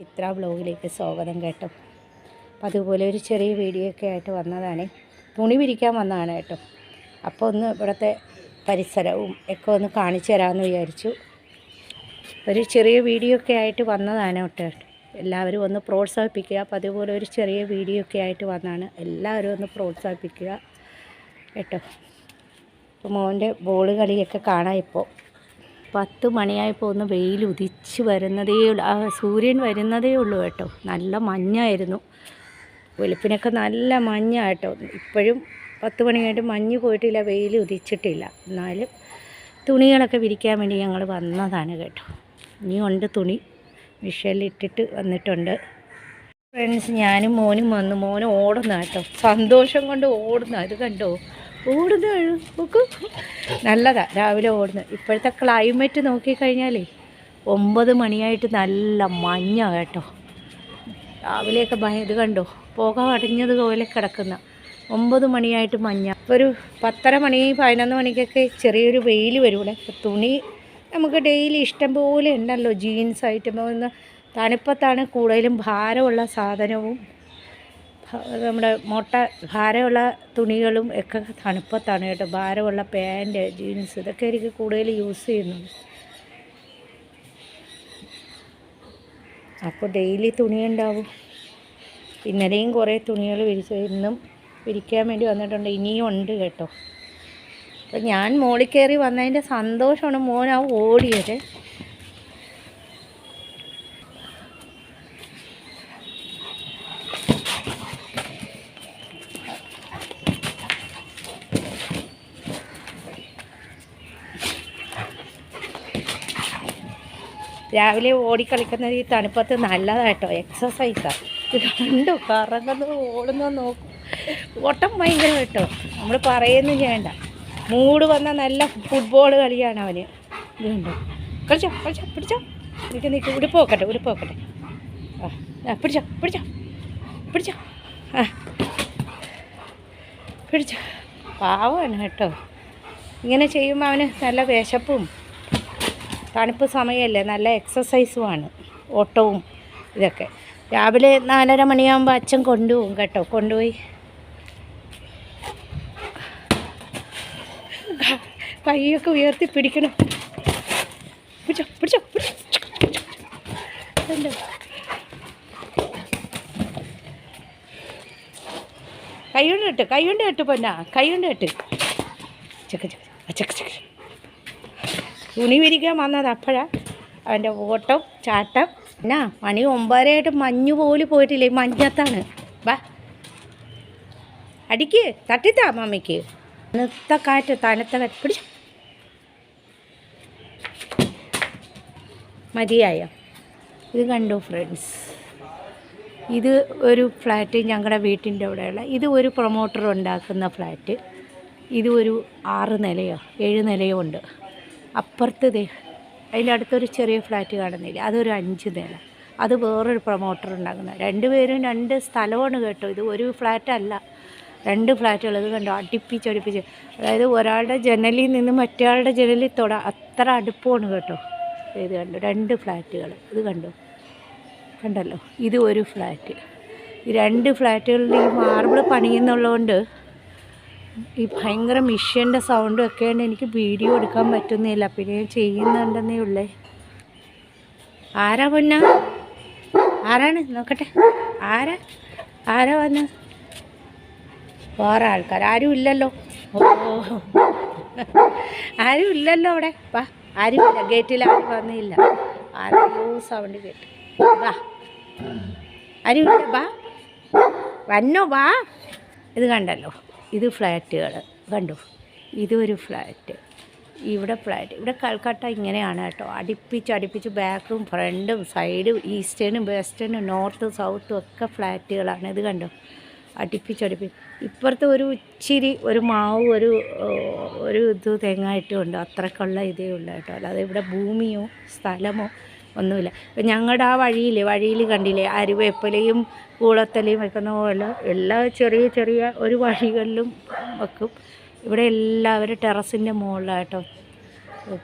ചിത്ര വ്ലോഗിലേക്ക് സ്വാഗതം കേട്ടോ. അപ്പോൾ അതുപോലെ ഒരു ചെറിയ വീഡിയോ ഒക്കെ ആയിട്ട് വന്നതാണ്. തുണി വിരിക്കാൻ വന്നതാണ് കേട്ടോ. അപ്പോൾ ഒന്ന് ഇവിടുത്തെ പരിസരവും ഒക്കെ ഒന്ന് കാണിച്ചു തരാമെന്ന് വിചാരിച്ചു. ഒരു ചെറിയ വീഡിയോ ഒക്കെ ആയിട്ട് വന്നതാണ് കേട്ടോ. എല്ലാവരും ഒന്ന് പ്രോത്സാഹിപ്പിക്കുക. അപ്പോൾ അതുപോലെ ഒരു ചെറിയ വീഡിയോ ഒക്കെ ആയിട്ട് വന്നതാണ്. എല്ലാവരും ഒന്ന് പ്രോത്സാഹിപ്പിക്കുക കേട്ടോ. അപ്പോൾ മോൻ്റെ ബോൾ കളിയൊക്കെ കാണാം. ഇപ്പോൾ 10 മണിയായപ്പോൾ ഒന്ന് വെയിൽ ഉദിച്ച് വരുന്നതേ ഉള്ളൂ. സൂര്യൻ വരുന്നതേ ഉള്ളൂ കേട്ടോ. നല്ല മഞ്ഞായിരുന്നു. വെളുപ്പിനൊക്കെ നല്ല മഞ്ഞാണ് കേട്ടോ. ഇപ്പോഴും 10 മണിയായിട്ട് മഞ്ഞ് പോയിട്ടില്ല, വെയിൽ ഉദിച്ചിട്ടില്ല. എന്നാലും തുണികളൊക്കെ വിരിക്കാൻ വേണ്ടി ഞങ്ങൾ വന്നതാണ് കേട്ടോ. ഇനിയുണ്ട് തുണി മിഷനിലിട്ടിട്ട് വന്നിട്ടുണ്ട്. ഫ്രണ്ട്സ്, ഞാനും മോനും വന്നു. മോനും ഓടുന്ന കേട്ടോ, സന്തോഷം കൊണ്ട് ഓടുന്ന. ഇത് കണ്ടോ, ഓടുന്ന നോക്കൂ, നല്ലതാണ് രാവിലെ ഓടുന്നത്. ഇപ്പോഴത്തെ ക്ലൈമറ്റ് നോക്കിക്കഴിഞ്ഞാലേ 9 മണിയായിട്ട് നല്ല മഞ്ഞാണ് കേട്ടോ. രാവിലെയൊക്കെ ഇത് കണ്ടോ, പുക അടഞ്ഞതുപോലെ കിടക്കുന്ന 9 മണിയായിട്ട് മഞ്ഞ. ഇപ്പോൾ ഒരു 10:30 മണി 11 മണിക്കൊക്കെ ചെറിയൊരു വെയിൽ വരൂടെ. അപ്പോൾ തുണി നമുക്ക് ഡെയിലി ഇഷ്ടം പോലെ ഉണ്ടല്ലോ. ജീൻസ് ഐറ്റം ഒന്ന് തണുപ്പത്താണ് കൂടുതലും ഭാരമുള്ള സാധനവും നമ്മുടെ ഭാരമുള്ള തുണികളും ഒക്കെ തണുപ്പത്താണ് കേട്ടോ. ഭാരമുള്ള പാൻറ്റ്, ജീൻസ് ഇതൊക്കെ എനിക്ക് കൂടുതൽ യൂസ് ചെയ്യുന്നുണ്ട്. അപ്പോൾ ഡെയിലി തുണി ഉണ്ടാവും. ഇന്നലെയും കുറേ തുണികൾ ഇന്നും വിരിക്കാൻ വേണ്ടി വന്നിട്ടുണ്ട്. ഇനിയും ഉണ്ട് കേട്ടോ. അപ്പോൾ ഞാൻ മോളിൽ കയറി വന്നതിൻ്റെ സന്തോഷമാണ് മോനാ ഓടിയത്. രാവിലെ ഓടിക്കളിക്കുന്നത് ഈ തണുപ്പത്ത് നല്ലതായിട്ടോ, എക്സസൈസാണ്. ഇത് കണ്ടു കറങ്ങുന്നത് ഓടുന്നത് നോക്കും. ഓട്ടം ഭയങ്കര കേട്ടോ. നമ്മൾ പറയുന്നും ചെയ്യണ്ട. മൂഡ് വന്നാൽ നല്ല ഫുട്ബോൾ കളിയാണ് അവന്. ഇത് കണ്ടോ, കളിച്ചോ കളിച്ചോ, പിടിച്ചോ, നിൽക്ക് ഉടുപ്പോക്കട്ടെ പിടിച്ചോ പിടിച്ചോ പിടിച്ചോ പിടിച്ചോ. പാവമാണ് കേട്ടോ. ഇങ്ങനെ ചെയ്യുമ്പോൾ അവന് നല്ല വിശപ്പും, തണുപ്പ് സമയമല്ലേ, നല്ല എക്സസൈസുമാണ് ഓട്ടവും ഇതൊക്കെ. രാവിലെ 4:30 മണിയാകുമ്പോൾ അച്ഛൻ കൊണ്ടുപോകും കേട്ടോ. കൊണ്ടുപോയി കൈയൊക്കെ ഉയർത്തി പിടിക്കണം. പിടിച്ചോ പിടിച്ചോ പിടിച്ചോ. കൈ കൊണ്ട് കെട്ട് പൊന്നാ, കൈ കൊണ്ട് കെട്ട്. ചക്ക തുണി വിരിക്കാൻ വന്നത് അപ്പോഴാണ് അവൻ്റെ ഓട്ടം ചാട്ടം. എന്നാ മണി 9:30 മഞ്ഞ് പോലും പോയിട്ടില്ലേ, മഞ്ഞത്താണ്. വാ അടിക്ക്, തട്ടിത്താ മമ്മിക്ക്. തണുത്ത കാറ്റ് പിടിച്ചു. മതിയായ. ഇത് കണ്ടു ഫ്രണ്ട്സ്, ഇത് ഒരു ഫ്ലാറ്റ് ഞങ്ങളുടെ വീട്ടിൻ്റെ അവിടെയുള്ള. ഇത് ഒരു പ്രൊമോട്ടർ ഉണ്ടാക്കുന്ന ഫ്ലാറ്റ്. ഇത് ഒരു 6 നിലയോ 7 നിലയോ ഉണ്ട്. അപ്പുറത്ത് അതിൻ്റെ അടുത്തൊരു ചെറിയ ഫ്ലാറ്റ് കാണുന്നില്ല, അതൊരു 5 നില. അത് വേറൊരു പ്രൊമോട്ടർ ഉണ്ടാക്കുന്നത്. 2 പേരും 2 സ്ഥലമാണ് കേട്ടോ. ഇത് ഒരു ഫ്ലാറ്റല്ല, 2 ഫ്ലാറ്റുകൾ. ഇത് കണ്ടോ, അടുപ്പിച്ച്. അതായത് ഒരാളുടെ ജനലിൽ നിന്ന് മറ്റേ ജനലിൽ അത്ര അടുപ്പമാണ് കേട്ടോ. ഇത് കണ്ടോ, 2 ഫ്ലാറ്റുകൾ. ഇത് കണ്ടല്ലോ, ഇത് ഒരു ഫ്ലാറ്റ്. ഈ 2 ഫ്ലാറ്റുകളിൽ ഈ മാർബിൾ പണിയുന്നുള്ളതുകൊണ്ട് ഈ ഭയങ്കര മിഷ്യൻ്റെ സൗണ്ടും ഒക്കെയാണ്. എനിക്ക് വീഡിയോ എടുക്കാൻ പറ്റുന്നില്ല, പിന്നെ ഞാൻ ചെയ്യുന്നുണ്ടെന്നേ ഉള്ളേ. ആരാ പൊന്ന, ആരാണ് നോക്കട്ടെ, ആരാ വന്ന്? വേറെ ആൾക്കാർ ആരും ഇല്ലല്ലോ. ആരും ഇല്ലല്ലോ അവിടെ. വാ, ആരുമില്ല, ഗേറ്റിൽ ആരും വന്നില്ല. ആരോ സൗണ്ട് കേട്ട്. വാ, ആരുമില്ല, വാ വന്നോ, വാ. ഇത് കണ്ടല്ലോ, ഇത് ഫ്ലാറ്റുകൾ കണ്ടു. ഇതൊരു ഫ്ലാറ്റ്. ഇവിടെ കൽക്കട്ട ഇങ്ങനെയാണ് കേട്ടോ. അടുപ്പിച്ച് ബാക്കും ഫ്രണ്ടും സൈഡും ഈസ്റ്റേണും വെസ്റ്റേണും നോർത്തും സൗത്തും ഒക്കെ ഫ്ലാറ്റുകളാണ്. ഇത് കണ്ടോ, അടുപ്പിച്ച്. ഇപ്പുറത്ത് ഒരു ഇച്ചിരി ഒരു മാവ് ഒരു ഇത് തെങ്ങായിട്ടും ഉണ്ട്. അത്രക്കുള്ള ഇതേ ഉള്ളൂ കേട്ടോ. അല്ലാതെ ഇവിടെ ഭൂമിയോ സ്ഥലമോ ഒന്നുമില്ല. ഇപ്പം ഞങ്ങളുടെ ആ വഴിയിൽ കണ്ടില്ലേ, അരുവേപ്പലയും കൂളത്തലയും വെക്കുന്ന പോലെ എല്ലാ ചെറിയ ഒരു വഴികളിലും വെക്കും. ഇവിടെ എല്ലാവരും ടെറസിൻ്റെ മുകളിലാട്ടോ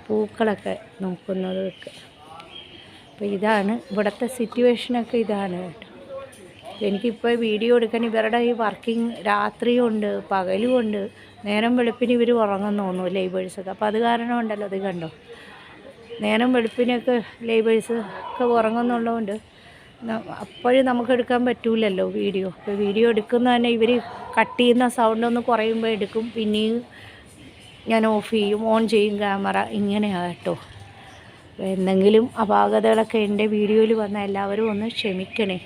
പൂക്കളൊക്കെ നോക്കുന്നതൊക്കെ. അപ്പോൾ ഇതാണ് ഇവിടുത്തെ സിറ്റുവേഷനൊക്കെ ഇതാണ് കേട്ടോ. എനിക്കിപ്പോൾ വീഡിയോ എടുക്കാൻ ഇവരുടെ ഈ വർക്കിംഗ് രാത്രിയും ഉണ്ട് പകലും ഉണ്ട്. നേരം വെളുപ്പിന് ഇവർ ഉറങ്ങുന്ന തോന്നുന്നു ലേബേഴ്സൊക്കെ. അപ്പോൾ അത് കാരണം ഉണ്ടല്ലോ ഇത് കണ്ടോ, നേരം വെളുപ്പിനൊക്കെ ലേബേഴ്സ് ഒക്കെ ഉറങ്ങുന്നുള്ളതുകൊണ്ട് അപ്പോഴും നമുക്ക് എടുക്കാൻ പറ്റൂലല്ലോ വീഡിയോ. ഇപ്പോൾ വീഡിയോ എടുക്കുന്ന തന്നെ ഇവർ കട്ട് ചെയ്യുന്ന സൗണ്ട് ഒന്ന് കുറയുമ്പോൾ എടുക്കും, പിന്നെയും ഞാൻ ഓഫ് ചെയ്യും, ഓൺ ചെയ്യും ക്യാമറ. ഇങ്ങനെയാണ് കേട്ടോ. എന്തെങ്കിലും അപാകതകളൊക്കെ എൻ്റെ വീഡിയോയിൽ വന്നാൽ എല്ലാവരും ഒന്ന് ക്ഷമിക്കണേ.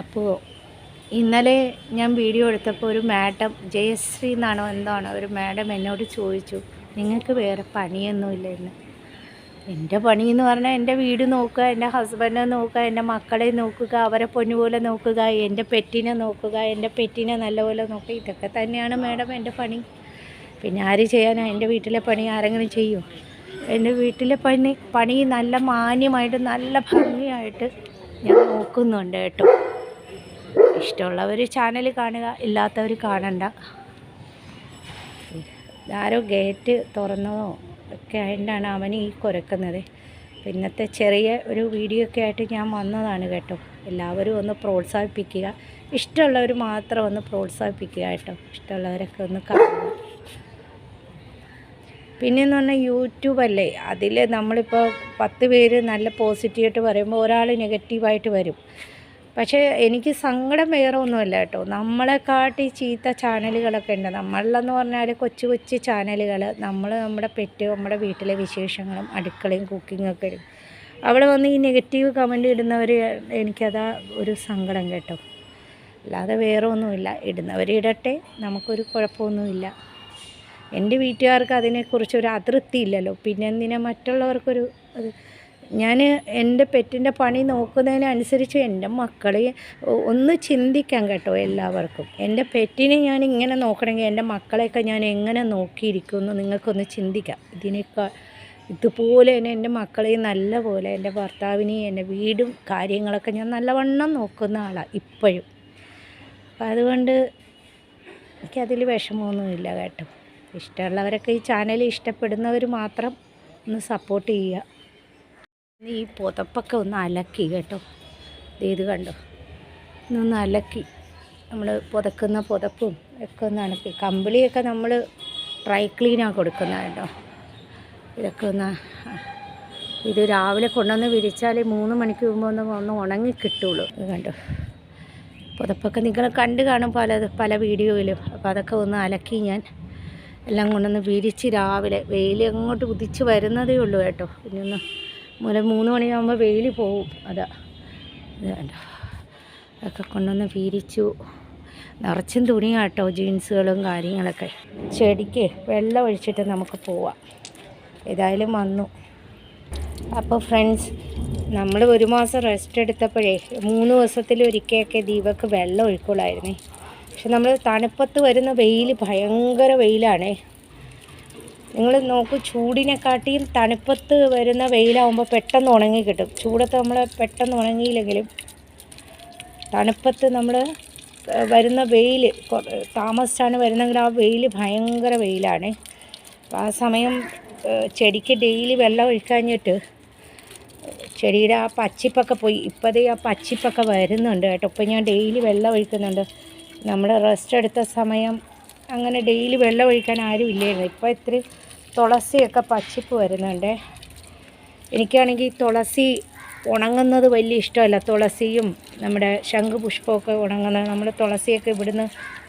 അപ്പോൾ ഇന്നലെ ഞാൻ വീഡിയോ എടുത്തപ്പോൾ ഒരു മാഡം, ജയശ്രീ എന്നാണോ എന്താണോ, ഒരു മാഡം എന്നോട് ചോദിച്ചു, നിങ്ങൾക്ക് വേറെ പണിയൊന്നുമില്ല എന്ന്. എൻ്റെ പണിയെന്ന് പറഞ്ഞാൽ എൻ്റെ വീട് നോക്കുക, എൻ്റെ ഹസ്ബൻഡിനെ നോക്കുക, എൻ്റെ മക്കളെ നോക്കുക, അവരെ പൊന്നുപോലെ നോക്കുക, എൻ്റെ പെറ്റിനെ നോക്കുക, എൻ്റെ പെറ്റിനെ നല്ലപോലെ നോക്കുക. ഇതൊക്കെ തന്നെയാണ് മാഡം എൻ്റെ പണി. പിന്നെ ആര് ചെയ്യാനാണ്? എൻ്റെ വീട്ടിലെ പണി ആരെങ്കിലും ചെയ്യുമോ? എൻ്റെ വീട്ടിലെ പണി നല്ല മാന്യമായിട്ട് നല്ല ഭംഗിയായിട്ട് ഞാൻ നോക്കുന്നുണ്ട് കേട്ടോ. ഇഷ്ടമുള്ളവർ ചാനൽ കാണുക, ഇല്ലാത്തവർ കാണണ്ട. ആരോ ഗേറ്റ് തുറന്നതോ ഒക്കെ ആയിട്ടാണ് അവന് ഈ കുരക്കുന്നത്. ഇന്നത്തെ ചെറിയ ഒരു വീഡിയോ ഒക്കെ ആയിട്ട് ഞാൻ വന്നതാണ് കേട്ടോ. എല്ലാവരും ഒന്ന് പ്രോത്സാഹിപ്പിക്കുക, ഇഷ്ടമുള്ളവർ മാത്രം ഒന്ന് പ്രോത്സാഹിപ്പിക്കുക കേട്ടോ. ഇഷ്ടമുള്ളവരൊക്കെ ഒന്ന് കാണുക. പിന്നെയെന്ന് പറഞ്ഞാൽ യൂട്യൂബല്ലേ, അതിൽ നമ്മളിപ്പോൾ 10 പേര് നല്ല പോസിറ്റീവായിട്ട് പറയുമ്പോൾ ഒരാൾ നെഗറ്റീവായിട്ട് വരും. പക്ഷേ എനിക്ക് സങ്കടം വേറെ ഒന്നുമല്ല കേട്ടോ. നമ്മളെക്കാട്ടി ചീത്ത ചാനലുകളൊക്കെ ഉണ്ട്. നമ്മളെന്ന് പറഞ്ഞാൽ കൊച്ചു കൊച്ചു ചാനലുകൾ, നമ്മുടെ പെറ്റ്, നമ്മുടെ വീട്ടിലെ വിശേഷങ്ങളും അടുക്കളയും കുക്കിങ്ങൊക്കെ ഇടും. അവിടെ വന്ന് ഈ നെഗറ്റീവ് കമൻറ്റ് ഇടുന്നവർ, എനിക്കതാ ഒരു സങ്കടം കേട്ടോ. അല്ലാതെ വേറെ ഒന്നുമില്ല. ഇടുന്നവർ ഇടട്ടെ, നമുക്കൊരു കുഴപ്പമൊന്നുമില്ല. എൻ്റെ വീട്ടുകാർക്ക് അതിനെക്കുറിച്ചൊരു അതൃപ്തി ഇല്ലല്ലോ, പിന്നെ എന്തിനാ മറ്റുള്ളവർക്കൊരു അത്. ഞാൻ എൻ്റെ പെറ്റിൻ്റെ പണി നോക്കുന്നതിനനുസരിച്ച് എൻ്റെ മക്കളെ ഒന്ന് ചിന്തിക്കാൻ കേട്ടോ എല്ലാവർക്കും. എൻ്റെ പെറ്റിനെ ഞാൻ ഇങ്ങനെ നോക്കണമെങ്കിൽ എൻ്റെ മക്കളെയൊക്കെ ഞാൻ എങ്ങനെ നോക്കിയിരിക്കുമെന്ന് നിങ്ങൾക്കൊന്ന് ചിന്തിക്കാം. ഇതുപോലെ തന്നെ എൻ്റെ മക്കളെയും നല്ല പോലെ, എൻ്റെ ഭർത്താവിനെയും എൻ്റെ വീടും കാര്യങ്ങളൊക്കെ ഞാൻ നല്ലവണ്ണം നോക്കുന്ന ആളാണ് ഇപ്പോഴും. അപ്പം അതുകൊണ്ട് എനിക്കതിൽ വിഷമമൊന്നുമില്ല കേട്ടോ. ഇഷ്ടമുള്ളവരൊക്കെ ഈ ചാനൽ ഇഷ്ടപ്പെടുന്നവർ മാത്രം ഒന്ന് സപ്പോർട്ട് ചെയ്യുക. ഈ പുതപ്പൊക്കെ ഒന്ന് അലക്കി കേട്ടോ. ഇത് കണ്ടോ, ഇന്നൊന്ന് അലക്കി നമ്മൾ പുതക്കുന്ന പുതപ്പും ഒക്കെ ഒന്ന് അലക്കി. കമ്പിളിയൊക്കെ നമ്മൾ ഡ്രൈ ക്ലീനാണ് കൊടുക്കുന്നത് കേട്ടോ. ഇതൊക്കെ ഇത് രാവിലെ കൊണ്ടുവന്ന് വിരിച്ചാൽ 3 മണിക്ക് മുമ്പ് ഒന്ന് ഉണങ്ങി കിട്ടുള്ളൂ. ഇത് കണ്ടോ, പുതപ്പൊക്കെ നിങ്ങൾ കണ്ടു കാണും പല വീഡിയോയിലും. അപ്പോൾ അതൊക്കെ ഒന്ന് അലക്കി ഞാൻ എല്ലാം കൊണ്ടൊന്ന് വിരിച്ച് രാവിലെ, വെയിൽ അങ്ങോട്ട് ഉദിച്ച് വരുന്നതേ ഉള്ളൂ കേട്ടോ. പിന്നെ ഒന്ന് 3 മണിയാകുമ്പോൾ വെയിൽ പോവും. ഇത് കണ്ടോ, അതൊക്കെ കൊണ്ടൊന്ന് വിരിച്ചു. നിറച്ചും തുണിയാണ് കേട്ടോ, ജീൻസുകളും കാര്യങ്ങളൊക്കെ. ചെടിക്ക് വെള്ളം ഒഴിച്ചിട്ട് നമുക്ക് പോവാം. ഏതായാലും വന്നു. അപ്പോൾ ഫ്രണ്ട്സ്, നമ്മൾ 1 മാസം റെസ്റ്റ് എടുത്തപ്പോഴേ 3 ദിവസത്തിലൊരിക്കലൊക്കെ ദീപക്ക് വെള്ളം ഒഴിക്കുള്ളായിരുന്നേ. പക്ഷെ നമ്മൾ തണുപ്പത്ത് വരുന്ന വെയിൽ ഭയങ്കര വെയിലാണേ. നിങ്ങൾ നോക്കൂ, ചൂടിനെക്കാട്ടിയും തണുപ്പത്ത് വരുന്ന വെയിലാവുമ്പോൾ പെട്ടെന്ന് ഉണങ്ങി കിട്ടും. ചൂടത്ത് നമ്മൾ പെട്ടെന്ന് ഉണങ്ങിയില്ലെങ്കിലും തണുപ്പത്ത് നമ്മൾ വരുന്ന വെയിൽ താമസിച്ചാണ് വരുന്നെങ്കിൽ ആ വെയിൽ ഭയങ്കര വെയിലാണ്. ആ സമയം ചെടിക്ക് ഡെയിലി വെള്ളം ഒഴിക്കാഞ്ഞിട്ട് ചെടിയുടെ ആ പച്ചിപ്പൊക്കെ പോയി. ഇപ്പോഴേ ആ പച്ചിപ്പൊക്കെ വരുന്നുണ്ട് കേട്ടോ. ഇപ്പം ഞാൻ ഡെയിലി വെള്ളം ഒഴിക്കുന്നുണ്ട്. നമ്മൾ റെസ്റ്റ് എടുത്ത സമയം അങ്ങനെ ഡെയിലി വെള്ളം ഒഴിക്കാൻ ആരും ഇല്ലായിരുന്നു. ഇപ്പോൾ ഇത്തിരി തുളസിയൊക്കെ പച്ചിപ്പ് വരുന്നുണ്ട്. എനിക്കാണെങ്കിൽ തുളസി ഉണങ്ങുന്നത് വലിയ ഇഷ്ടമല്ല. തുളസിയും നമ്മുടെ ശംഖുപുഷ്പമൊക്കെ ഉണങ്ങുന്നത്, നമ്മൾ തുളസിയൊക്കെ ഇവിടുന്ന്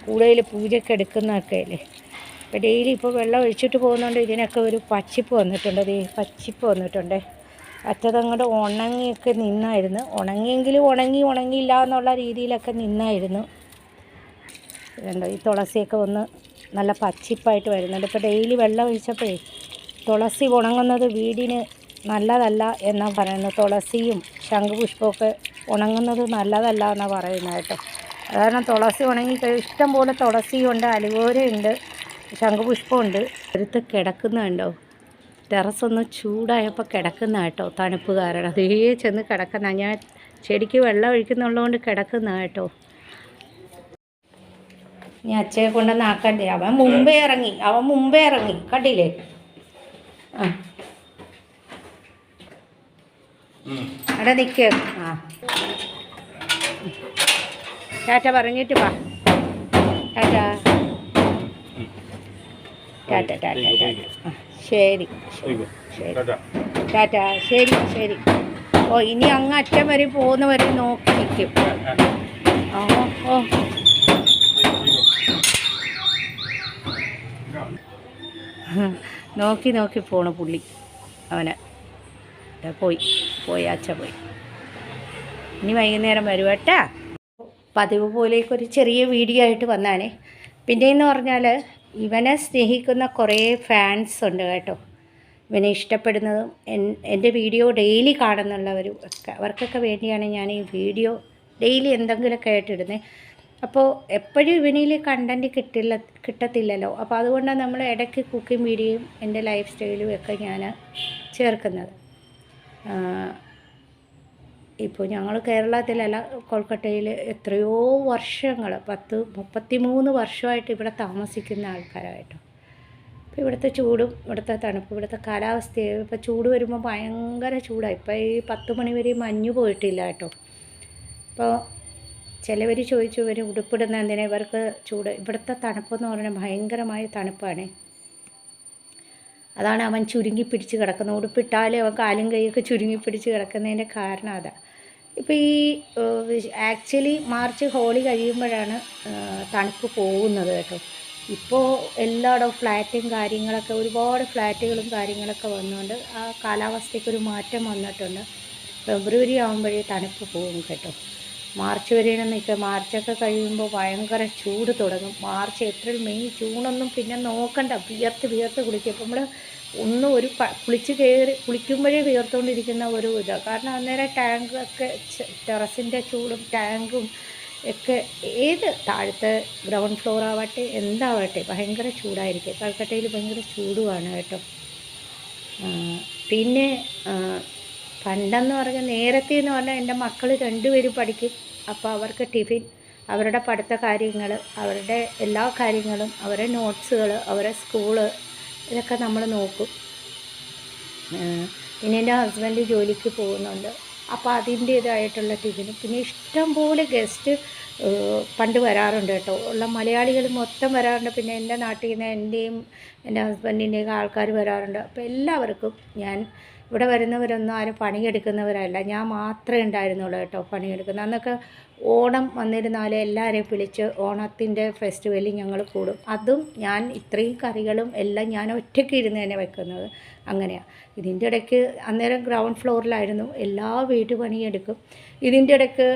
കൂടുതൽ പൂജയ്ക്ക് എടുക്കുന്നതൊക്കെ അല്ലേ. അപ്പോൾ ഡെയിലി ഇപ്പോൾ വെള്ളം ഒഴിച്ചിട്ട് പോകുന്നതുകൊണ്ട് ഇതിനൊക്കെ ഒരു പച്ചിപ്പ് വന്നിട്ടുണ്ട്. പച്ചിപ്പ് വന്നിട്ടുണ്ട്. അറ്റതങ്ങോട്ട് ഉണങ്ങിയൊക്കെ നിന്നായിരുന്നു. ഉണങ്ങിയെങ്കിലും ഉണങ്ങിയില്ല എന്നുള്ള രീതിയിലൊക്കെ നിന്നായിരുന്നു. ഇതുണ്ടോ, ഈ തുളസിയൊക്കെ ഒന്ന് നല്ല പച്ചിപ്പായിട്ട് വരുന്നുണ്ട്. ഇപ്പോൾ ഡെയിലി വെള്ളം ഒഴിച്ചപ്പോഴേ തുളസി ഉണങ്ങുന്നത് വീടിന് നല്ലതല്ല എന്നാണ് പറയുന്നത്. തുളസിയും ശംഖുപുഷ്പമൊക്കെ ഉണങ്ങുന്നത് നല്ലതല്ല എന്നാണ് പറയുന്നത് കേട്ടോ. കാരണം തുളസി ഉണങ്ങി ഇഷ്ടം പോലെ തുളസിയുണ്ട്, അലുവേരയുണ്ട്, ശംഖുപുഷ്പമുണ്ട്. അടുത്ത് കിടക്കുന്നുണ്ടോ, ടെറസൊന്ന് ചൂടായപ്പോൾ കിടക്കുന്ന കേട്ടോ, തണുപ്പ് കാരണം. അതേ ചെന്ന് കിടക്കുന്ന, ഞാൻ ചെടിക്ക് വെള്ളം ഒഴിക്കുന്നുള്ളതുകൊണ്ട് കിടക്കുന്ന കേട്ടോ. ഇനി അച്ഛയെ കൊണ്ടുവന്ന് ആക്കണ്ടേ. അവൻ മുമ്പേ ഇറങ്ങി കണ്ടില്ലേ. ആ അവിടെ നിൽക്കുക. ആ ടാറ്റ പറഞ്ഞിട്ട് വാ. ടാറ്റ ടാറ്റ ടാറ്റ ടാറ്റ. ആ ശരി ശരി ടാറ്റ. ശരി ശരി. ഓ ഇനി അങ്ങ് അറ്റം വരെ പോകുന്നവരെ നോക്കി നിൽക്കും. ഓ ഓ നോക്കി നോക്കി പോണ പുള്ളി അവനെ. പോയി അച്ഛ പോയി. ഇനി വൈകുന്നേരം വരും കേട്ടാ. പതിവ് പോലേക്കൊരു ചെറിയ വീഡിയോ ആയിട്ട് വന്നാണേ. പിന്നെയെന്ന് പറഞ്ഞാൽ ഇവനെ സ്നേഹിക്കുന്ന കുറേ ഫാൻസ് ഉണ്ട് കേട്ടോ. ഇവനെ ഇഷ്ടപ്പെടുന്നതും എൻ്റെ വീഡിയോ ഡെയിലി കാണുന്നുള്ളവരും ഒക്കെ, അവർക്കൊക്കെ വേണ്ടിയാണ് ഞാൻ ഈ വീഡിയോ ഡെയിലി എന്തെങ്കിലുമൊക്കെ ആയിട്ടിടുന്നത്. അപ്പോൾ എപ്പോഴും ഇവനിൽ കണ്ടൻറ്റ് കിട്ടത്തില്ലല്ലോ. അപ്പോൾ അതുകൊണ്ടാണ് നമ്മൾ ഇടയ്ക്ക് കുക്കിംഗ് വീഡിയോയും എൻ്റെ ലൈഫ് സ്റ്റൈലും ഒക്കെ ഞാൻ ചേർക്കുന്നത്. ഇപ്പോൾ ഞങ്ങൾ കേരളത്തിലല്ല, കൊൽക്കട്ടയിൽ എത്രയോ വർഷങ്ങൾ 33 വർഷമായിട്ട് ഇവിടെ താമസിക്കുന്ന ആൾക്കാരായിട്ടോ. അപ്പോൾ ഇവിടുത്തെ ചൂടും ഇവിടുത്തെ തണുപ്പും ഇവിടുത്തെ കാലാവസ്ഥയും, ഇപ്പോൾ ചൂട് വരുമ്പോൾ ഭയങ്കര ചൂടാണ്. ഇപ്പോൾ ഈ 10 മണി വരെ മഞ്ഞ് പോയിട്ടില്ല കേട്ടോ. അപ്പോൾ ചിലവർ ചോദിച്ചു ഇവർ ഉടുപ്പിടുന്ന എന്തിനാ ഇവർക്ക് ചൂട്. ഇവിടുത്തെ തണുപ്പെന്ന് പറഞ്ഞാൽ ഭയങ്കരമായ തണുപ്പാണ്. അതാണ് അവൻ ചുരുങ്ങി പിടിച്ച് കിടക്കുന്നത്. ഉടുപ്പിട്ടാലും അവൻ കാലും കൈയൊക്കെ ചുരുങ്ങി പിടിച്ച് കിടക്കുന്നതിൻ്റെ കാരണം അതാണ്. ഇപ്പോൾ ഈ ആക്ച്വലി മാർച്ച് ഹോളി കഴിയുമ്പോഴാണ് തണുപ്പ് പോകുന്നത് കേട്ടോ. ഇപ്പോൾ എല്ലായിടവും ഫ്ലാറ്റും കാര്യങ്ങളൊക്കെ, ഒരുപാട് ഫ്ലാറ്റുകളും കാര്യങ്ങളൊക്കെ വന്നുകൊണ്ട് ആ കാലാവസ്ഥയ്ക്കൊരു മാറ്റം വന്നിട്ടുണ്ട്. ഫെബ്രുവരി ആകുമ്പോഴേ തണുപ്പ് പോകും കേട്ടോ. മാർച്ച് വരെയാണ് നിൽക്കുക. മാർച്ചൊക്കെ കഴിയുമ്പോൾ ഭയങ്കര ചൂട് തുടങ്ങും. മാർച്ച്, ഏപ്രിൽ, മെയ്, ജൂണൊന്നും പിന്നെ നോക്കണ്ട. വിയർത്ത് കുളിക്കും. അപ്പോൾ നമ്മൾ ഒരു കുളിക്കുമ്പോഴേ വിയർത്തുകൊണ്ടിരിക്കുന്ന ഒരു ഇതാണ്. കാരണം അന്നേരം ടാങ്കൊക്കെ, ടെറസിൻ്റെ ചൂടും ടാങ്കും ഒക്കെ, ഏത് താഴത്തെ ഗ്രൗണ്ട് ഫ്ലോർ ആവട്ടെ എന്താവട്ടെ ഭയങ്കര ചൂടായിരിക്കും. കൽക്കട്ടയിൽ ഭയങ്കര ചൂടുമാണ് കേട്ടോ. പിന്നെ പണ്ടെന്ന് പറഞ്ഞാൽ, നേരത്തെ എന്ന് പറഞ്ഞാൽ എൻ്റെ മക്കൾ 2 പേരും പഠിക്കും. അപ്പോൾ അവർക്ക് ടിഫിൻ, അവരുടെ പഠിത്ത കാര്യങ്ങൾ, അവരുടെ എല്ലാ കാര്യങ്ങളും, അവരുടെ നോട്ട്സുകൾ, അവരുടെ സ്കൂള്, ഇതൊക്കെ നമ്മൾ നോക്കും. പിന്നെ എൻ്റെ ഹസ്ബൻഡ് ജോലിക്ക് പോകുന്നുണ്ട്. അപ്പോൾ അതിൻ്റേതായിട്ടുള്ള ടിഫിനും. പിന്നെ ഇഷ്ടം പോലെ ഗസ്റ്റ് പണ്ട് വരാറുണ്ട് കേട്ടോ. ഉള്ള മലയാളികൾ മൊത്തം വരാറുണ്ട്. പിന്നെ എൻ്റെ നാട്ടിൽ നിന്ന് എൻ്റെയും എൻ്റെ ഹസ്ബൻഡിൻ്റെയൊക്കെ ആൾക്കാർ വരാറുണ്ട്. അപ്പോൾ എല്ലാവർക്കും ഇവിടെ വരുന്നവരൊന്നും ആരും പണിയെടുക്കുന്നവരല്ല, ഞാൻ മാത്രമേ ഉണ്ടായിരുന്നുള്ളൂ കേട്ടോ പണിയെടുക്കുന്നത്. അന്നൊക്കെ ഓണം വന്നിരുന്നാലും എല്ലാവരെയും വിളിച്ച് ഓണത്തിൻ്റെ ഫെസ്റ്റിവലിൽ ഞങ്ങൾ കൂടും. അതും ഞാൻ ഇത്രയും കറികളും എല്ലാം ഞാൻ ഒറ്റയ്ക്ക് ഇരുന്ന് തന്നെ വെക്കുന്നത്. അങ്ങനെയാണ്. ഇതിൻ്റെ ഇടയ്ക്ക് അന്നേരം ഗ്രൗണ്ട് ഫ്ലോറിലായിരുന്നു, എല്ലാ വീട്ടുപണിയെടുക്കും. ഇതിൻ്റെ ഇടയ്ക്ക്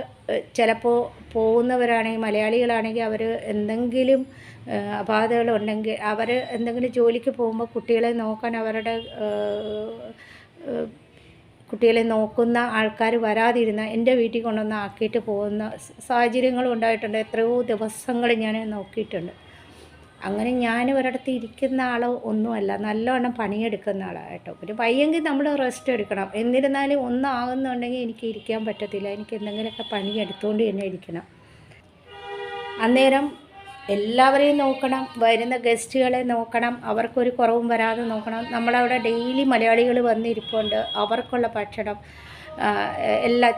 ചിലപ്പോൾ പോകുന്നവരാണെങ്കിൽ, മലയാളികളാണെങ്കിൽ, അവർ എന്തെങ്കിലും അപാധകളുണ്ടെങ്കിൽ, അവർ എന്തെങ്കിലും ജോലിക്ക് പോകുമ്പോൾ കുട്ടികളെ നോക്കാൻ കുട്ടികളെ നോക്കുന്ന ആൾക്കാർ വരാതിരുന്ന എൻ്റെ വീട്ടിൽ കൊണ്ടുവന്ന് ആക്കിയിട്ട് പോകുന്ന സാഹചര്യങ്ങളും ഉണ്ടായിട്ടുണ്ട്. എത്രയോ ദിവസങ്ങൾ ഞാൻ നോക്കിയിട്ടുണ്ട്. അങ്ങനെ ഞാൻ ഒരിടത്ത് ഇരിക്കുന്ന ആളോ ഒന്നുമല്ല, നല്ലവണ്ണം പണിയെടുക്കുന്ന ആളാണ് കേട്ടോ. പിന്നെ വയ്യെങ്കിൽ നമ്മൾ റെസ്റ്റ് എടുക്കണം. എന്നിരുന്നാലും ഒന്നാകുന്നുണ്ടെങ്കിൽ എനിക്ക് ഇരിക്കാൻ പറ്റത്തില്ല. എനിക്ക് എന്തെങ്കിലുമൊക്കെ പണിയെടുത്തുകൊണ്ട് തന്നെ ഇരിക്കണം. അന്നേരം എല്ലാവരെയും നോക്കണം, വരുന്ന ഗസ്റ്റുകളെ നോക്കണം, അവർക്കൊരു കുറവും വരാതെ നോക്കണം. നമ്മളവിടെ ഡെയിലി മലയാളികൾ വന്നിരിപ്പുണ്ട്. അവർക്കുള്ള ഭക്ഷണം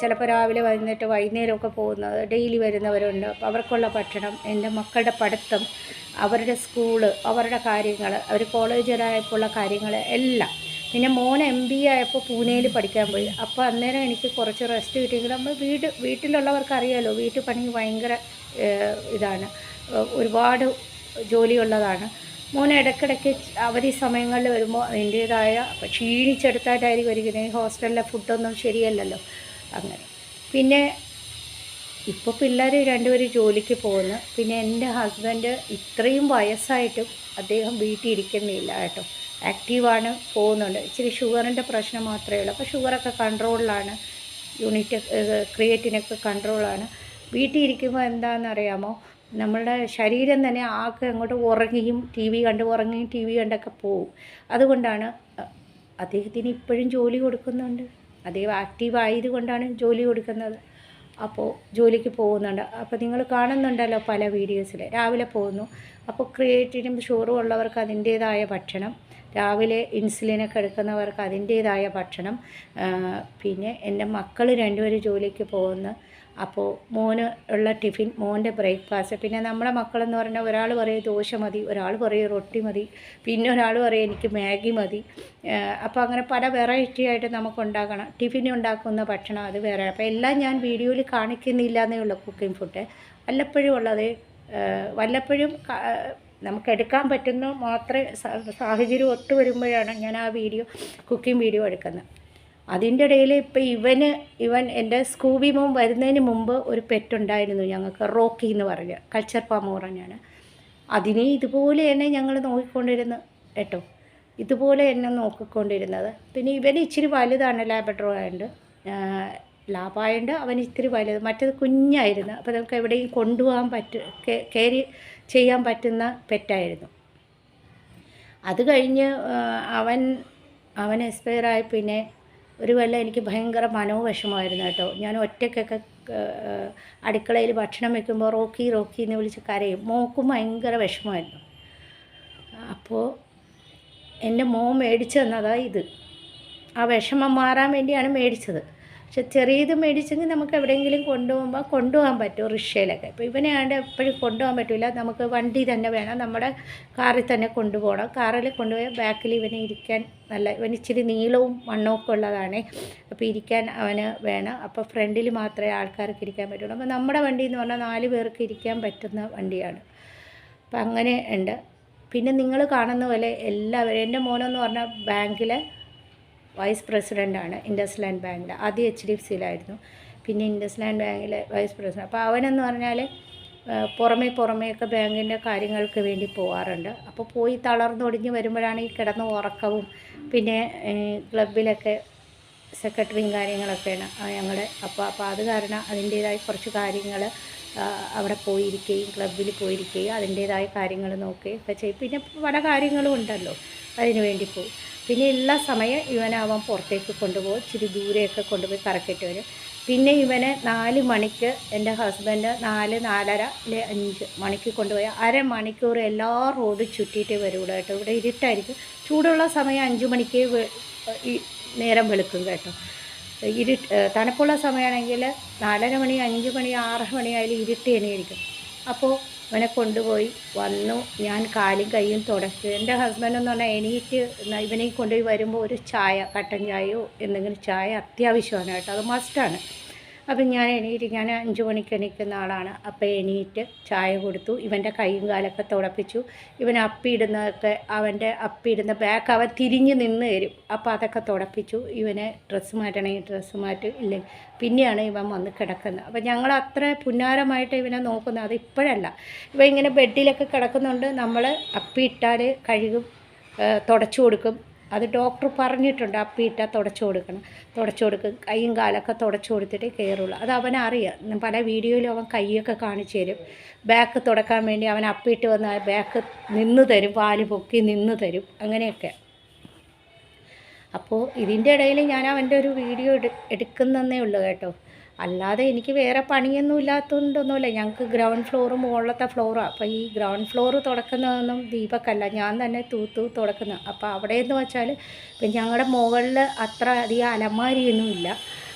ചിലപ്പോൾ രാവിലെ വന്നിട്ട് വൈകുന്നേരമൊക്കെ പോകുന്നത് ഡെയിലി വരുന്നവരുണ്ട്. അവർക്കുള്ള ഭക്ഷണം, എൻ്റെ മക്കളുടെ പഠിത്തം, അവരുടെ സ്കൂള്, അവരുടെ കാര്യങ്ങൾ, അവർ കോളേജിലായപ്പോഴുള്ള കാര്യങ്ങൾ എല്ലാം. പിന്നെ മോൻ MBA ആയപ്പോൾ പൂനെയിൽ പഠിക്കാൻ പോയി. അപ്പോൾ അന്നേരം എനിക്ക് കുറച്ച് റെസ്റ്റ് കിട്ടിയെങ്കിൽ, നമ്മൾ വീട്ടിലുള്ളവർക്ക് അറിയാമല്ലോ, വീട്ടു പണി ഭയങ്കര ഇതാണ്, ഒരുപാട് ജോലിയുള്ളതാണ്. മോൻ ഇടയ്ക്കിടയ്ക്ക് അവധി സമയങ്ങളിൽ വരുമ്പോൾ അതിൻ്റേതായ ക്ഷീണിച്ചെടുത്തായിട്ടായിരിക്കും ഇരിക്കുന്നത്. ഹോസ്റ്റലിലെ ഫുഡൊന്നും ശരിയല്ലല്ലോ. അങ്ങനെ പിന്നെ ഇപ്പോൾ പിള്ളേർ 2 പേരും ജോലിക്ക് പോകുന്നു. പിന്നെ എൻ്റെ ഹസ്ബൻഡ് ഇത്രയും വയസ്സായിട്ടും അദ്ദേഹം വീട്ടിൽ ഇരിക്കുന്നില്ല കേട്ടോ. ആക്റ്റീവാണ്, പോകുന്നുണ്ട്. ഇച്ചിരി ഷുഗറിൻ്റെ പ്രശ്നം മാത്രമേ ഉള്ളൂ. അപ്പോൾ ഷുഗറൊക്കെ കൺട്രോളിലാണ്, ക്രിയേറ്റിനൊക്കെ കൺട്രോളാണ്. വീട്ടിൽ ഇരിക്കുമ്പോൾ എന്താണെന്നറിയാമോ, നമ്മളുടെ ശരീരം തന്നെ ആകെ അങ്ങോട്ട് ഉറങ്ങിയും TV കണ്ടൊക്കെ പോവും. അതുകൊണ്ടാണ് അദ്ദേഹത്തിന് ഇപ്പോഴും ജോലി കൊടുക്കുന്നുണ്ട്. അദ്ദേഹം ആക്റ്റീവ് ആയതുകൊണ്ടാണ് ജോലി കൊടുക്കുന്നത്. അപ്പോൾ ജോലിക്ക് പോകുന്നുണ്ട്. അപ്പോൾ നിങ്ങൾ കാണുന്നുണ്ടല്ലോ പല വീഡിയോസിൽ, രാവിലെ പോകുന്നു. അപ്പോൾ ക്രിയേറ്റിനും ഷുഗറും ഉള്ളവർക്ക് അതിൻ്റേതായ ഭക്ഷണം, രാവിലെ ഇൻസുലിനൊക്കെ എടുക്കുന്നവർക്ക് അതിൻ്റേതായ ഭക്ഷണം. പിന്നെ എൻ്റെ മക്കൾ രണ്ടുപേരും ജോലിക്ക് പോകുന്നു. അപ്പോൾ മോന് ഉള്ള ടിഫിൻ, മോൻ്റെ ബ്രേക്ക്ഫാസ്റ്റ്. പിന്നെ നമ്മുടെ മക്കളെന്ന് പറഞ്ഞാൽ ഒരാൾ പറയും ദോശ മതി, ഒരാൾ പറയും റൊട്ടി മതി, പിന്നെ ഒരാൾ പറയും എനിക്ക് മാഗി മതി. അപ്പോൾ അങ്ങനെ പല വെറൈറ്റി ആയിട്ട് നമുക്ക് ഉണ്ടാക്കണം. ടിഫിൻ ഉണ്ടാക്കുന്ന ഭക്ഷണം അത് വേറെ. അപ്പോൾ എല്ലാം ഞാൻ വീഡിയോയിൽ കാണിക്കുന്നില്ല എന്നേ ഉള്ളൂ. കുക്കിംഗ് ഫുഡ് വല്ലപ്പോഴും ഉള്ളത്, വല്ലപ്പോഴും നമുക്ക് എടുക്കാൻ പറ്റുന്ന മാത്രമേ സാഹചര്യം ഒത്തു വരുമ്പോഴാണ് ഞാൻ ആ കുക്കിംഗ് വീഡിയോ എടുക്കുന്നത്. അതിൻ്റെ ഇടയിൽ ഇപ്പോൾ ഇവൻ എൻ്റെ സ്കൂബി മോൻ വരുന്നതിന് മുമ്പ് ഒരു പെറ്റുണ്ടായിരുന്നു ഞങ്ങൾക്ക്, റോക്കി എന്ന് പറഞ്ഞ കൾച്ചർ ഫാം പറഞ്ഞാണ്. അതിനെ ഇതുപോലെ തന്നെ ഞങ്ങൾ നോക്കിക്കൊണ്ടിരുന്നു കേട്ടോ, ഇതുപോലെ തന്നെ നോക്കിക്കൊണ്ടിരുന്നത്. പിന്നെ ഇവന് ഇച്ചിരി വലുതാണ്, ലാബ്രഡോർ ലാബായതുകൊണ്ട് അവൻ ഇത്തിരി വലുത്, മറ്റേത് കുഞ്ഞായിരുന്നു. അപ്പോൾ നമുക്ക് എവിടെയും കൊണ്ടുപോകാൻ കയറി ചെയ്യാൻ പറ്റുന്ന പെറ്റായിരുന്നു. അത് കഴിഞ്ഞ് അവൻ എക്സ്പയറായി. പിന്നെ ഒരു കൊല്ലം എനിക്ക് ഭയങ്കര മനോവിഷമമായിരുന്നു കേട്ടോ. ഞാൻ ഒറ്റയ്ക്കൊക്കെ അടുക്കളയിൽ ഭക്ഷണം വെക്കുമ്പോൾ റോക്കി റോക്കി എന്ന് വിളിച്ച് കരയും. മോക്കും ഭയങ്കര വിഷമമായിരുന്നു. അപ്പോൾ എൻ്റെ മോൻ മേടിച്ചു തന്നതാണ് ഇത്. ആ വിഷമം മാറാൻ വേണ്ടിയാണ് മേടിച്ചത്. പക്ഷെ ചെറിയത് മേടിച്ചെങ്കിൽ നമുക്ക് എവിടെയെങ്കിലും കൊണ്ടുപോകാൻ പറ്റും, റിക്ഷയിലൊക്കെ. ഇപ്പോൾ ഇവനെ ആണ്ട് എപ്പോഴും കൊണ്ടുപോകാൻ പറ്റില്ല, നമുക്ക് വണ്ടി തന്നെ വേണം, നമ്മുടെ കാറിൽ തന്നെ കൊണ്ടുപോകണം. കാറിൽ കൊണ്ടുപോയാൽ ബാക്കിൽ ഇവനെ ഇരിക്കാൻ ഇവന് ഇച്ചിരി നീളവും വണ്ണമൊക്കെ ഉള്ളതാണ്. അപ്പോൾ ഇരിക്കാൻ അവന് വേണം. അപ്പോൾ ഫ്രണ്ടിൽ മാത്രമേ ആൾക്കാർക്ക് ഇരിക്കാൻ പറ്റുള്ളൂ. അപ്പോൾ നമ്മുടെ വണ്ടി എന്ന് പറഞ്ഞാൽ 4 പേർക്ക് ഇരിക്കാൻ പറ്റുന്ന വണ്ടിയാണ്. അപ്പം അങ്ങനെ ഉണ്ട്. പിന്നെ നിങ്ങൾ കാണുന്ന പോലെ എല്ലാവരും, എൻ്റെ മോനെന്ന് പറഞ്ഞാൽ ബാങ്കിലെ വൈസ് പ്രസിഡൻ്റാണ്, ഇൻഡസ്ലാൻഡ് ബാങ്കിൽ. ആദ്യം HDFCയിലായിരുന്നു, പിന്നെ ഇൻഡസ്ലാൻഡ് ബാങ്കിലെ വൈസ് പ്രസിഡന്റ്. അപ്പോൾ അവനെന്ന് പറഞ്ഞാൽ പുറമേയൊക്കെ ബാങ്കിൻ്റെ കാര്യങ്ങൾക്ക് വേണ്ടി പോകാറുണ്ട്. അപ്പോൾ പോയി തളർന്നൊടിഞ്ഞ് വരുമ്പോഴാണ് ഈ കിടന്ന ഉറക്കവും. പിന്നെ ക്ലബിലൊക്കെ സെക്രട്ടറിയും കാര്യങ്ങളൊക്കെയാണ് ഞങ്ങളുടെ. അപ്പോൾ അത് കാരണം അതിൻ്റേതായ കുറച്ച് കാര്യങ്ങൾ അവിടെ പോയിരിക്കുകയും ക്ലബിൽ പോയിരിക്കുകയും അതിൻ്റേതായ കാര്യങ്ങൾ നോക്കുകയും ഒക്കെ ചെയ്യും. പിന്നെ പല കാര്യങ്ങളും ഉണ്ടല്ലോ, അതിന് വേണ്ടി പോകും. പിന്നെ ഉള്ള സമയം അവൻ പുറത്തേക്ക് കൊണ്ടുപോകും, ഇച്ചിരി ദൂരെയൊക്കെ കൊണ്ടുപോയി കറക്കിയിട്ട് വരും. പിന്നെ ഇവനെ 4 മണിക്ക് എൻ്റെ ഹസ്ബൻഡ് 4, 4:30 അല്ലെ 5 മണിക്ക് കൊണ്ടുപോയി അരമണിക്കൂർ എല്ലാ റോഡും ചുറ്റിയിട്ടേ വരുള്ളൂ കേട്ടോ. ഇവിടെ ഇരുട്ടായിരിക്കും. ചൂടുള്ള സമയം 5 മണിക്ക് നേരം വെളുക്കും കേട്ടോ. തണുപ്പുള്ള സമയമാണെങ്കിൽ 4:30 മണി, 5 മണി, 6 മണി ആയാലും ഇരുട്ട് തന്നെയായിരിക്കും. അപ്പോൾ ഇവനെ കൊണ്ടുപോയി വന്നു. ഞാൻ കാലും കൈയും തുടച്ച്. എൻ്റെ ഹസ്ബൻഡ് എന്ന് പറഞ്ഞാൽ എണീറ്റ് ഇവനെ കൊണ്ടുപോയി വരുമ്പോൾ ഒരു ചായ, കട്ടൻ ചായയോ എന്തെങ്കിലും ചായ അത്യാവശ്യമാണ് കേട്ടോ, അത് മസ്റ്റാണ്. അപ്പം ഞാൻ 5 മണിക്ക് എണീക്കുന്ന ആളാണ്. അപ്പോൾ എണീറ്റ് ചായ കൊടുത്തു. ഇവൻ്റെ കൈയും കാലൊക്കെ തുടപ്പിച്ചു. ഇവൻ അപ്പിയിടുന്നതൊക്കെ, അവൻ്റെ അപ്പിയിടുന്ന ബാഗ് അവൻ തിരിഞ്ഞ് നിന്ന് തരും. അപ്പോൾ അതൊക്കെ തുടപ്പിച്ചു. ഇവനെ ഡ്രസ്സ് മാറ്റണമെങ്കിൽ ഡ്രസ്സ് മാറ്റും, ഇല്ലെങ്കിൽ പിന്നെയാണ് ഇവൻ വന്ന് കിടക്കുന്നത്. അപ്പോൾ ഞങ്ങൾ അത്ര പുന്നാരമായിട്ട് ഇവനെ നോക്കുന്നത്. അത് ഇപ്പോഴല്ല, ഇവ ഇങ്ങനെ ബെഡിലൊക്കെ കിടക്കുന്നുണ്ട്. നമ്മൾ അപ്പിയിട്ടാൽ കഴുകും, തുടച്ചു കൊടുക്കും. അത് ഡോക്ടർ പറഞ്ഞിട്ടുണ്ട്, അപ്പിയിട്ടാൽ തുടച്ചു കൊടുക്കും. കൈയും കാലൊക്കെ തുടച്ചു കൊടുത്തിട്ട് കയറുള്ളൂ. അത് അവനറിയാം. പല വീഡിയോയിലും അവൻ കൈയൊക്കെ കാണിച്ചു തരും. ബാക്ക് തുടക്കാൻ വേണ്ടി അവൻ അപ്പിയിട്ട് വന്ന് ബാക്ക് നിന്ന് തരും, പാല് പൊക്കി നിന്ന് തരും, അങ്ങനെയൊക്കെ. അപ്പോൾ ഇതിൻ്റെ ഇടയിൽ ഞാൻ അവൻ്റെ ഒരു വീഡിയോ എടുക്കുന്നതേ ഉള്ളൂ കേട്ടോ. അല്ലാതെ എനിക്ക് വേറെ പണിയൊന്നും ഇല്ലാത്തതുകൊണ്ടൊന്നുമില്ല. ഞങ്ങൾക്ക് ഗ്രൗണ്ട് ഫ്ലോറ് മുകളിലത്തെ ഫ്ലോറാണ്. അപ്പോൾ ഈ ഗ്രൗണ്ട് ഫ്ലോറ് തുടക്കുന്നതൊന്നും ദീപക്കല്ല, ഞാൻ തന്നെ തുടക്കുന്നത്. അപ്പോൾ അവിടെയെന്ന് വെച്ചാൽ ഇപ്പം ഞങ്ങളുടെ മുകളിൽ അത്ര അധികം അലമാരിയൊന്നും ഇല്ല.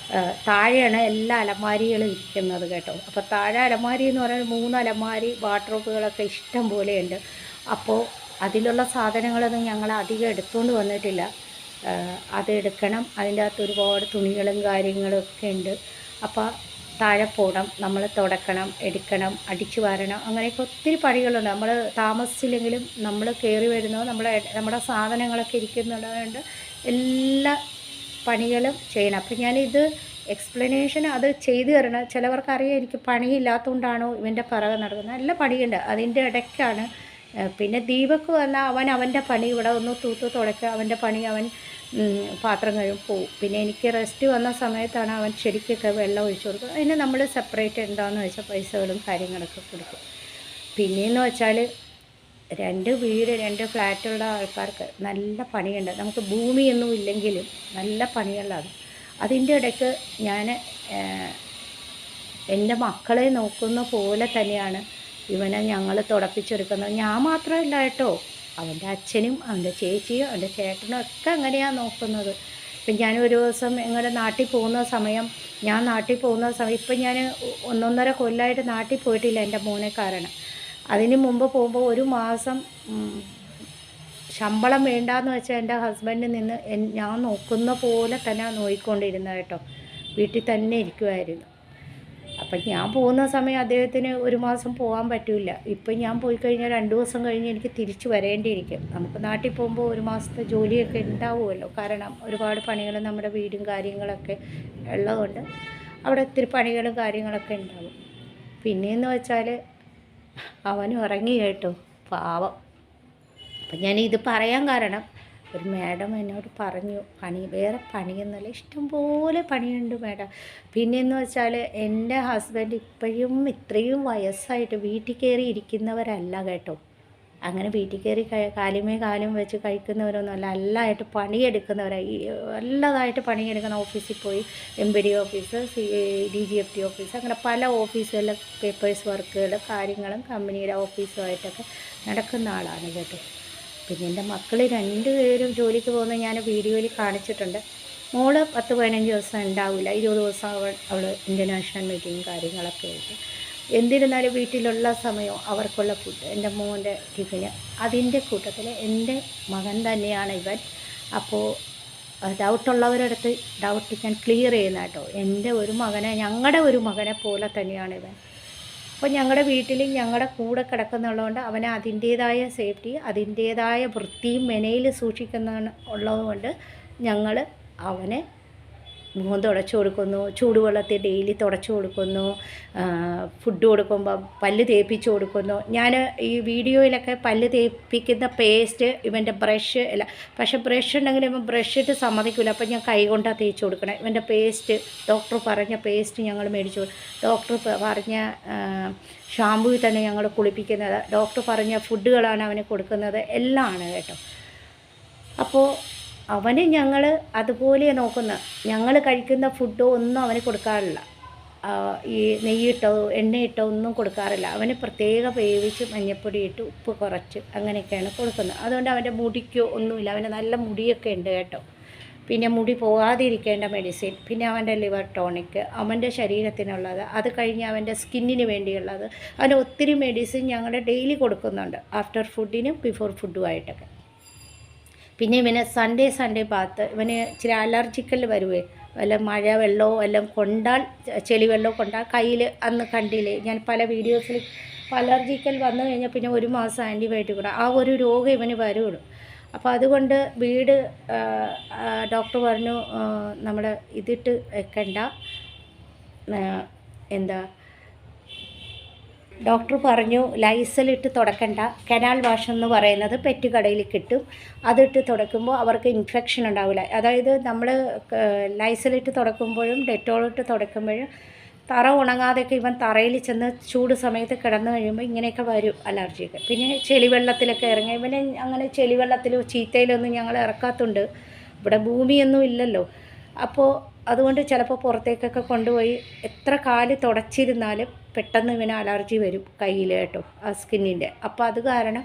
താഴെയാണ് എല്ലാ അലമാരികളും ഇരിക്കുന്നത് കേട്ടോ. അപ്പോൾ താഴെ അലമാരി എന്ന് പറയുന്നത് 3 അലമാരി, വാർഡ്രോബുകളൊക്കെ ഇഷ്ടം പോലെയുണ്ട്. അപ്പോൾ അതിലുള്ള സാധനങ്ങളൊന്നും ഞങ്ങൾ അധികം എടുത്തുകൊണ്ട് വന്നിട്ടില്ല. അതെടുക്കണം. അതിൻ്റെ അകത്ത് ഒരുപാട് തുണികളും കാര്യങ്ങളൊക്കെ ഉണ്ട്. അപ്പോൾ താഴെ പോകണം, നമ്മൾ തുടക്കണം, എടുക്കണം, അടിച്ചു വാരണം, അങ്ങനെയൊക്കെ ഒത്തിരി പണികളുണ്ട്. നമ്മൾ താമസിച്ചില്ലെങ്കിലും നമ്മൾ കയറി വരുന്നത് നമ്മുടെ സാധനങ്ങളൊക്കെ ഇരിക്കുന്നുണ്ട്, എല്ലാ പണികളും ചെയ്യണം. അപ്പം ഞാനിത് എക്സ്പ്ലനേഷൻ അത് ചെയ്തു തരണം. ചിലവർക്കറിയാം എനിക്ക് പണിയില്ലാത്തതുകൊണ്ടാണോ ഇവൻ്റെ പിറകെ നടക്കുന്നത്. നല്ല പണിയുണ്ട്, അതിൻ്റെ ഇടയ്ക്കാണ്. പിന്നെ ദീപക്ക് വന്നാൽ അവൻ്റെ പണി ഇവിടെ ഒന്ന് തുടക്കുക, അവൻ്റെ പണി അവൻ പാത്രം കഴിയും പോവും. പിന്നെ എനിക്ക് റെസ്റ്റ് വന്ന സമയത്താണ് അവൻ ചെടിക്കൊക്കെ വെള്ളം ഒഴിച്ചു കൊടുക്കുക. അതിന് നമ്മൾ സെപ്പറേറ്റ് എന്താണെന്ന് വെച്ചാൽ പൈസകളും കാര്യങ്ങളൊക്കെ കൊടുക്കും. പിന്നെയെന്ന് വെച്ചാൽ 2 വീട് 2 ഫ്ലാറ്റുള്ള ആൾക്കാർക്ക് നല്ല പണിയുണ്ട്. നമുക്ക് ഭൂമിയൊന്നും ഇല്ലെങ്കിലും നല്ല പണിയുള്ളതാണ്. അതിൻ്റെ ഇടയ്ക്ക് ഞാൻ എൻ്റെ മക്കളെ നോക്കുന്ന പോലെ തന്നെയാണ് ഇവനെ ഞങ്ങൾ തുടപ്പിച്ചെടുക്കുന്നത്. ഞാൻ മാത്രമല്ല കേട്ടോ, അവൻ്റെ അച്ഛനും അവൻ്റെ ചേച്ചിയും അവൻ്റെ ചേട്ടനും ഒക്കെ അങ്ങനെയാണ് നോക്കുന്നത്. ഇപ്പം ഞാൻ ഒരു ദിവസം ഇങ്ങനെ നാട്ടിൽ പോകുന്ന സമയം ഇപ്പം ഞാൻ 1.5 കൊല്ലമായിട്ട് നാട്ടിൽ പോയിട്ടില്ല എൻ്റെ മോനെ കാരണം. അതിന് മുമ്പ് പോകുമ്പോൾ ഒരു മാസം ശമ്പളം വേണ്ടാന്ന് വെച്ചാൽ എൻ്റെ ഹസ്ബൻഡിൽ നിന്ന് ഞാൻ നോക്കുന്ന പോലെ തന്നെ നോക്കിക്കൊണ്ടിരുന്നത് കേട്ടോ. വീട്ടിൽ തന്നെ ഇരിക്കുമായിരുന്നു. അപ്പം ഞാൻ പോകുന്ന സമയം അദ്ദേഹത്തിന് ഒരു മാസം പോകാൻ പറ്റില്ല. ഇപ്പം ഞാൻ പോയി കഴിഞ്ഞാൽ 2 ദിവസം കഴിഞ്ഞ് എനിക്ക് തിരിച്ചു വരേണ്ടിയിരിക്കും. നമുക്ക് നാട്ടിൽ പോകുമ്പോൾ ഒരു മാസത്തെ ജോലിയൊക്കെ ഉണ്ടാവുമല്ലോ. കാരണം ഒരുപാട് പണികൾ നമ്മുടെ വീടും കാര്യങ്ങളൊക്കെ ഉള്ളതുകൊണ്ട് അവിടെ ഒത്തിരി പണികളും കാര്യങ്ങളൊക്കെ ഉണ്ടാവും. പിന്നെയെന്ന് വെച്ചാൽ അവനും ഇറങ്ങി കേട്ടോ, പാവം. അപ്പം ഞാനിത് പറയാൻ കാരണം ഒരു മാഡം എന്നോട് പറഞ്ഞു, വേറെ പണിയൊന്നുമില്ല, ഇഷ്ടംപോലെ പണിയുണ്ട് മാഡം. പിന്നെയെന്ന് വെച്ചാൽ എൻ്റെ ഹസ്ബൻഡ് ഇപ്പോഴും ഇത്രയും വയസ്സായിട്ട് വീട്ടിൽ കയറി ഇരിക്കുന്നവരല്ല കേട്ടോ. അങ്ങനെ വീട്ടിൽ കയറി കാലും വെച്ച് കഴിക്കുന്നവരൊന്നുമല്ല. നല്ലതായിട്ട് പണിയെടുക്കുന്നവരായി, നല്ലതായിട്ട് പണിയെടുക്കുന്ന ഓഫീസിൽ പോയി MPD ഓഫീസ്, DGFT ഓഫീസ്, അങ്ങനെ പല ഓഫീസുകളിലെ പേപ്പേഴ്സ് വർക്കുകൾ കാര്യങ്ങളും കമ്പനിയുടെ ഓഫീസുമായിട്ടൊക്കെ നടക്കുന്ന ആളാണ് കേട്ടോ. പിന്നെ എൻ്റെ മക്കൾ 2 പേരും ജോലിക്ക് പോകുന്നത് ഞാൻ വീഡിയോയിൽ കാണിച്ചിട്ടുണ്ട്. മോള് 10-15 ദിവസം ഉണ്ടാവില്ല, 20 ദിവസം അവൾ ഇൻ്റർനാഷണൽ മീറ്റിങ്ങും കാര്യങ്ങളൊക്കെ ആയിട്ട്. എന്നിരുന്നാലും വീട്ടിലുള്ള സമയം അവർക്കുള്ള ഫുഡ്, എൻ്റെ മോൻ്റെ ടിഫിന്, അതിൻ്റെ കൂട്ടത്തിൽ എൻ്റെ മകൻ തന്നെയാണ് ഇവൻ. അപ്പോൾ ഡൗട്ടുള്ളവരടുത്ത് ഡൗട്ട് ഞാൻ ക്ലിയർ ചെയ്യുന്ന കേട്ടോ. ഞങ്ങളുടെ ഒരു മകനെ പോലെ തന്നെയാണ് ഇവൻ. അപ്പോൾ ഞങ്ങളുടെ വീട്ടിൽ ഞങ്ങളുടെ കൂടെ കിടക്കുന്നുള്ളതുകൊണ്ട് അവന് അതിൻ്റേതായ സേഫ്റ്റി, അതിൻ്റേതായ വൃത്തിയും മെനയിൽ ഉള്ളതുകൊണ്ട് ഞങ്ങൾ അവനെ മുഖം തുടച്ചു കൊടുക്കുന്നു, ചൂടുവെള്ളത്തിൽ ഡെയിലി തുടച്ചു കൊടുക്കുന്നു, ഫുഡ് കൊടുക്കുമ്പോൾ പല്ല് തേപ്പിച്ച് കൊടുക്കുന്നു. ഞാൻ ഈ വീഡിയോയിലൊക്കെ പല്ല് തേപ്പിക്കുന്ന പേസ്റ്റ് ഇവൻ്റെ ബ്രഷ് അല്ല, പക്ഷേ ബ്രഷ് ഉണ്ടെങ്കിൽ ഇവൻ ബ്രഷ് ഇട്ട് സമ്മതിക്കില്ല. അപ്പം ഞാൻ കൈ കൊണ്ടാണ് തേച്ച് കൊടുക്കണം. ഇവൻ്റെ പേസ്റ്റ്, ഡോക്ടർ പറഞ്ഞ പേസ്റ്റ് ഞങ്ങൾ മേടിച്ചു, ഡോക്ടർ പറഞ്ഞ ഷാമ്പൂവിൽ തന്നെ ഞങ്ങൾ കുളിപ്പിക്കുന്നത്, ഡോക്ടർ പറഞ്ഞ ഫുഡുകളാണ് അവന് കൊടുക്കുന്നത്, എല്ലാം ആണ് കേട്ടോ. അപ്പോൾ അവന് ഞങ്ങൾ അതുപോലെ നോക്കുന്ന, ഞങ്ങൾ കഴിക്കുന്ന ഫുഡോ ഒന്നും അവന് കൊടുക്കാറില്ല. ഈ നെയ്യിട്ടോ എണ്ണയിട്ടോ ഒന്നും കൊടുക്കാറില്ല. അവന് പ്രത്യേക വേവിച്ച് മഞ്ഞൾപ്പൊടി ഇട്ട് ഉപ്പ് കുറച്ച് അങ്ങനെയൊക്കെയാണ് കൊടുക്കുന്നത്. അതുകൊണ്ട് അവൻ്റെ മുടിക്കോ ഒന്നുമില്ല. അവന് നല്ല മുടിയൊക്കെ ഉണ്ട് കേട്ടോ. പിന്നെ മുടി പോകാതിരിക്കേണ്ട മെഡിസിൻ, പിന്നെ അവൻ്റെ ലിവർ ടോണിക്, അവൻ്റെ ശരീരത്തിനുള്ളത്, അത് കഴിഞ്ഞ് അവൻ്റെ സ്കിന്നിന് വേണ്ടിയുള്ളത്, അവന് ഒത്തിരി മെഡിസിൻ ഞങ്ങൾ ഡെയിലി കൊടുക്കുന്നുണ്ട്, ആഫ്റ്റർ ഫുഡിനും ബിഫോർ ഫുഡുമായിട്ടൊക്കെ. പിന്നെ ഇവന് സൺഡേ ബാത്ത്, ഇവന് ഇച്ചിരി അലർജിക്കൽ വരുവേ, വല്ല മഴ വെള്ളമോ എല്ലാം കൊണ്ടാൽ, ചെളി വെള്ളമോ കൊണ്ടാൽ കയ്യിൽ അന്ന് കണ്ടില്ലേ ഞാൻ പല വീഡിയോസിൽ, അലർജിക്കൽ വന്നു കഴിഞ്ഞാൽ പിന്നെ 1 മാസം ആൻറ്റിബയോട്ടിക് കൂടെ ആ ഒരു രോഗം ഇവന് വരുള്ളൂ. അപ്പോൾ അതുകൊണ്ട് വീട് ഡോക്ടർ പറഞ്ഞു നമ്മൾ ഇതിട്ട് വെക്കണ്ട, ഡോക്ടർ പറഞ്ഞു ലൈസലിട്ട് തുടക്കണ്ട, കനാൽ വാഷ് എന്ന് പറയുന്നത് പെറ്റ് കടയിൽ കിട്ടും, അതിട്ട് തുടക്കുമ്പോൾ അവർക്ക് ഇൻഫെക്ഷൻ ഉണ്ടാവില്ല. അതായത് നമ്മൾ ലൈസലിട്ട് തുടക്കുമ്പോഴും ഡെറ്റോളിട്ട് തുടക്കുമ്പോഴും തറ ഉണങ്ങാതെയൊക്കെ ഇവൻ തറയിൽ ചെന്ന് ചൂട് സമയത്ത് കിടന്നു കഴിയുമ്പോൾ ഇങ്ങനെയൊക്കെ വരും അലർജിയൊക്കെ. പിന്നെ ചെളിവെള്ളത്തിലൊക്കെ ഇറങ്ങി, ഇവനെ അങ്ങനെ ചെളിവെള്ളത്തിലോ ചീത്തയിലൊന്നും ഞങ്ങൾ ഇറക്കാത്തുണ്ട്, ഇവിടെ ഭൂമിയൊന്നും ഇല്ലല്ലോ. അപ്പോൾ അതുകൊണ്ട് ചിലപ്പോൾ പുറത്തേക്കൊക്കെ കൊണ്ടുപോയി എത്ര കാല് തുടച്ചിരുന്നാലും പെട്ടെന്ന് ഇവന് അലർജി വരും കയ്യിൽ കേട്ടോ, ആ സ്കിന്നിൻ്റെ. അപ്പോൾ അത് കാരണം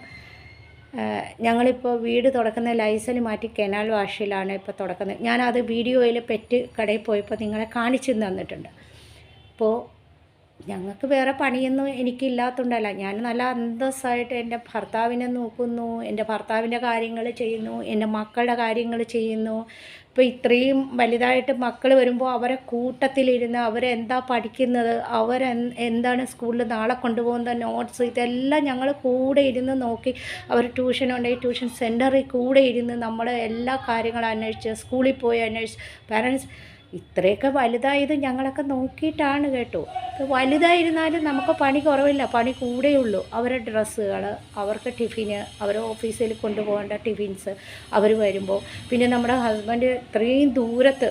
ഞങ്ങളിപ്പോൾ വീട് തുടക്കുന്ന ലൈസൻസ് മാറ്റി കനാൽ വാഷിലാണ് ഇപ്പോൾ തുടക്കുന്നത്. ഞാനത് വീഡിയോയിൽ പെറ്റ് കടയിൽ പോയപ്പോൾ നിങ്ങളെ കാണിച്ചു തന്നിട്ടുണ്ട്. അപ്പോൾ ഞങ്ങൾക്ക് വേറെ പണിയൊന്നും എനിക്കില്ലാത്തതുകൊണ്ടല്ല, ഞാൻ നല്ല അന്തസ്സായിട്ട് എൻ്റെ ഭർത്താവിനെ നോക്കുന്നു, എൻ്റെ ഭർത്താവിൻ്റെ കാര്യങ്ങൾ ചെയ്യുന്നു, എൻ്റെ മക്കളുടെ കാര്യങ്ങൾ ചെയ്യുന്നു. ഇപ്പോൾ ഇത്രയും വലുതായിട്ട് മക്കൾ വരുമ്പോൾ അവരെ കൂട്ടത്തിലിരുന്ന് അവരെന്താ പഠിക്കുന്നത്, എന്താണ് സ്കൂളിൽ നാളെ കൊണ്ടുപോകുന്ന നോട്ട്സ്, ഇതെല്ലാം ഞങ്ങൾ കൂടെ ഇരുന്ന് നോക്കി, അവർ ട്യൂഷൻ ഉണ്ടെങ്കിൽ ട്യൂഷൻ സെൻറ്ററിൽ കൂടെ ഇരുന്ന് നമ്മൾ എല്ലാ കാര്യങ്ങളും അന്വേഷിച്ച്, സ്കൂളിൽ പോയി അന്വേഷിച്ച്, പാരൻസ് ഇത്രയൊക്കെ വലുതായത് ഞങ്ങളൊക്കെ നോക്കിയിട്ടാണ് കേട്ടോ. വലുതായിരുന്നാലും നമുക്ക് പണി കുറവില്ല, പണി കൂടെയുള്ളൂ. അവരുടെ ഡ്രസ്സുകൾ, അവർക്ക് ടിഫിന്, അവർ ഓഫീസിൽ കൊണ്ടുപോകേണ്ട ടിഫിൻസ്, അവർ വരുമ്പോൾ, പിന്നെ നമ്മുടെ ഹസ്ബൻഡ് ഇത്രയും ദൂരത്ത്